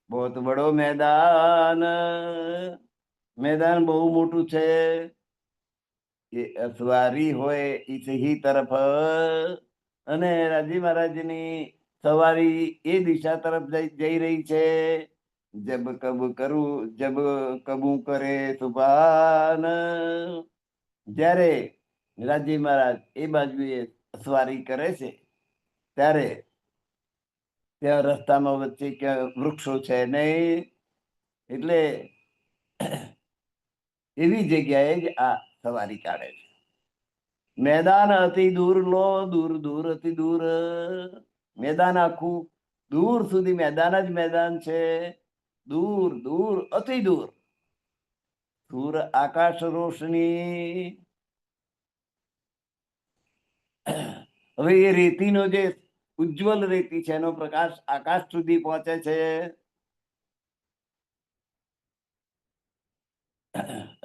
B: બહોત બડો મેદાન, મેદાન બહુ મોટું છે. એ અસવારી હોય ઇસ હી તરફ, અને રાજી મહારાજની સવારી એ દિશા તરફ જઈ રહી છે. જબ કબ કરું, જબ કબૂ કરે સુભાન, જ્યારે રાજી મહારાજ એ બાજુએ સવારી કરે છે ત્યારે ત્યાં રસ્તામાં વચ્ચે ક્યાં વૃક્ષો છે નહીં, એટલે એવી જગ્યાએ જ આ સવારી કાઢે છે. મેદાન અતિ દૂર લો, દૂર દૂર અતિ દૂર, મેદાન આખું દૂર સુધી મેદાન જ મેદાન છે, દૂર દૂર અતિ દૂર. દૂર આકાશ રોશની. હવે એ રેતીનો જે ઉજ્જવલ રેતી છે એનો પ્રકાશ આકાશ સુધી પહોંચે છે.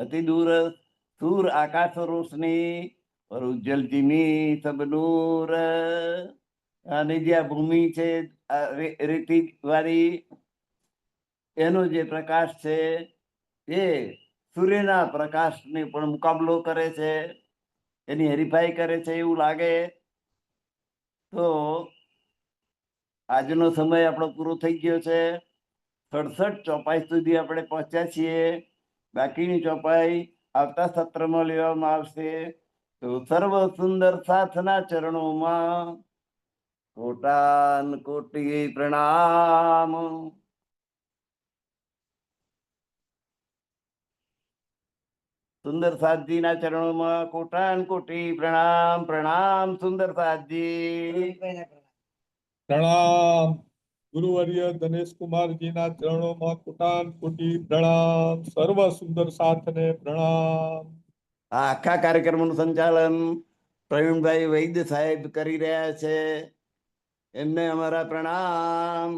B: અતિ દૂર સૂર આકાશ રોશની और उज्जवल जिमी सब नूर. અને જે આ ભૂમિ છે રેતી વાળી, એનો જે પ્રકાશ છે એ સૂર્યના પ્રકાશને પણ મુકાબલો કરે છે, એની હરીફાઈ કરે છે એવું લાગે. તો આજનો સમય આપણો પૂરો થઈ ગયો છે. 67 ચોપાઈ સુધી આપણે પહોંચ્યા છીએ. બાકીની ચોપાઈ આવતા સત્રમાં લેવામાં આવશે. તો સર્વ સુંદર સાથના ચરણોમાં કોટાન કોટી પ્રણામ. સુંદર સાધજીના ચરણોમાં કોટાન કોટી પ્રણામ. પ્રણામ સુંદર સાધજી.
A: પ્રણામ. ગુરુવર્ય દિનેશ કુમારજીના ચરણોમાં કોટાન કોટી પ્રણામ. સર્વ સુંદર સાથને પ્રણામ.
B: આ આખા કાર્યક્રમનું સંચાલન પ્રવીણભાઈ વૈદ્ય સાહેબ કરી રહ્યા છે, એમને અમારા પ્રણામ.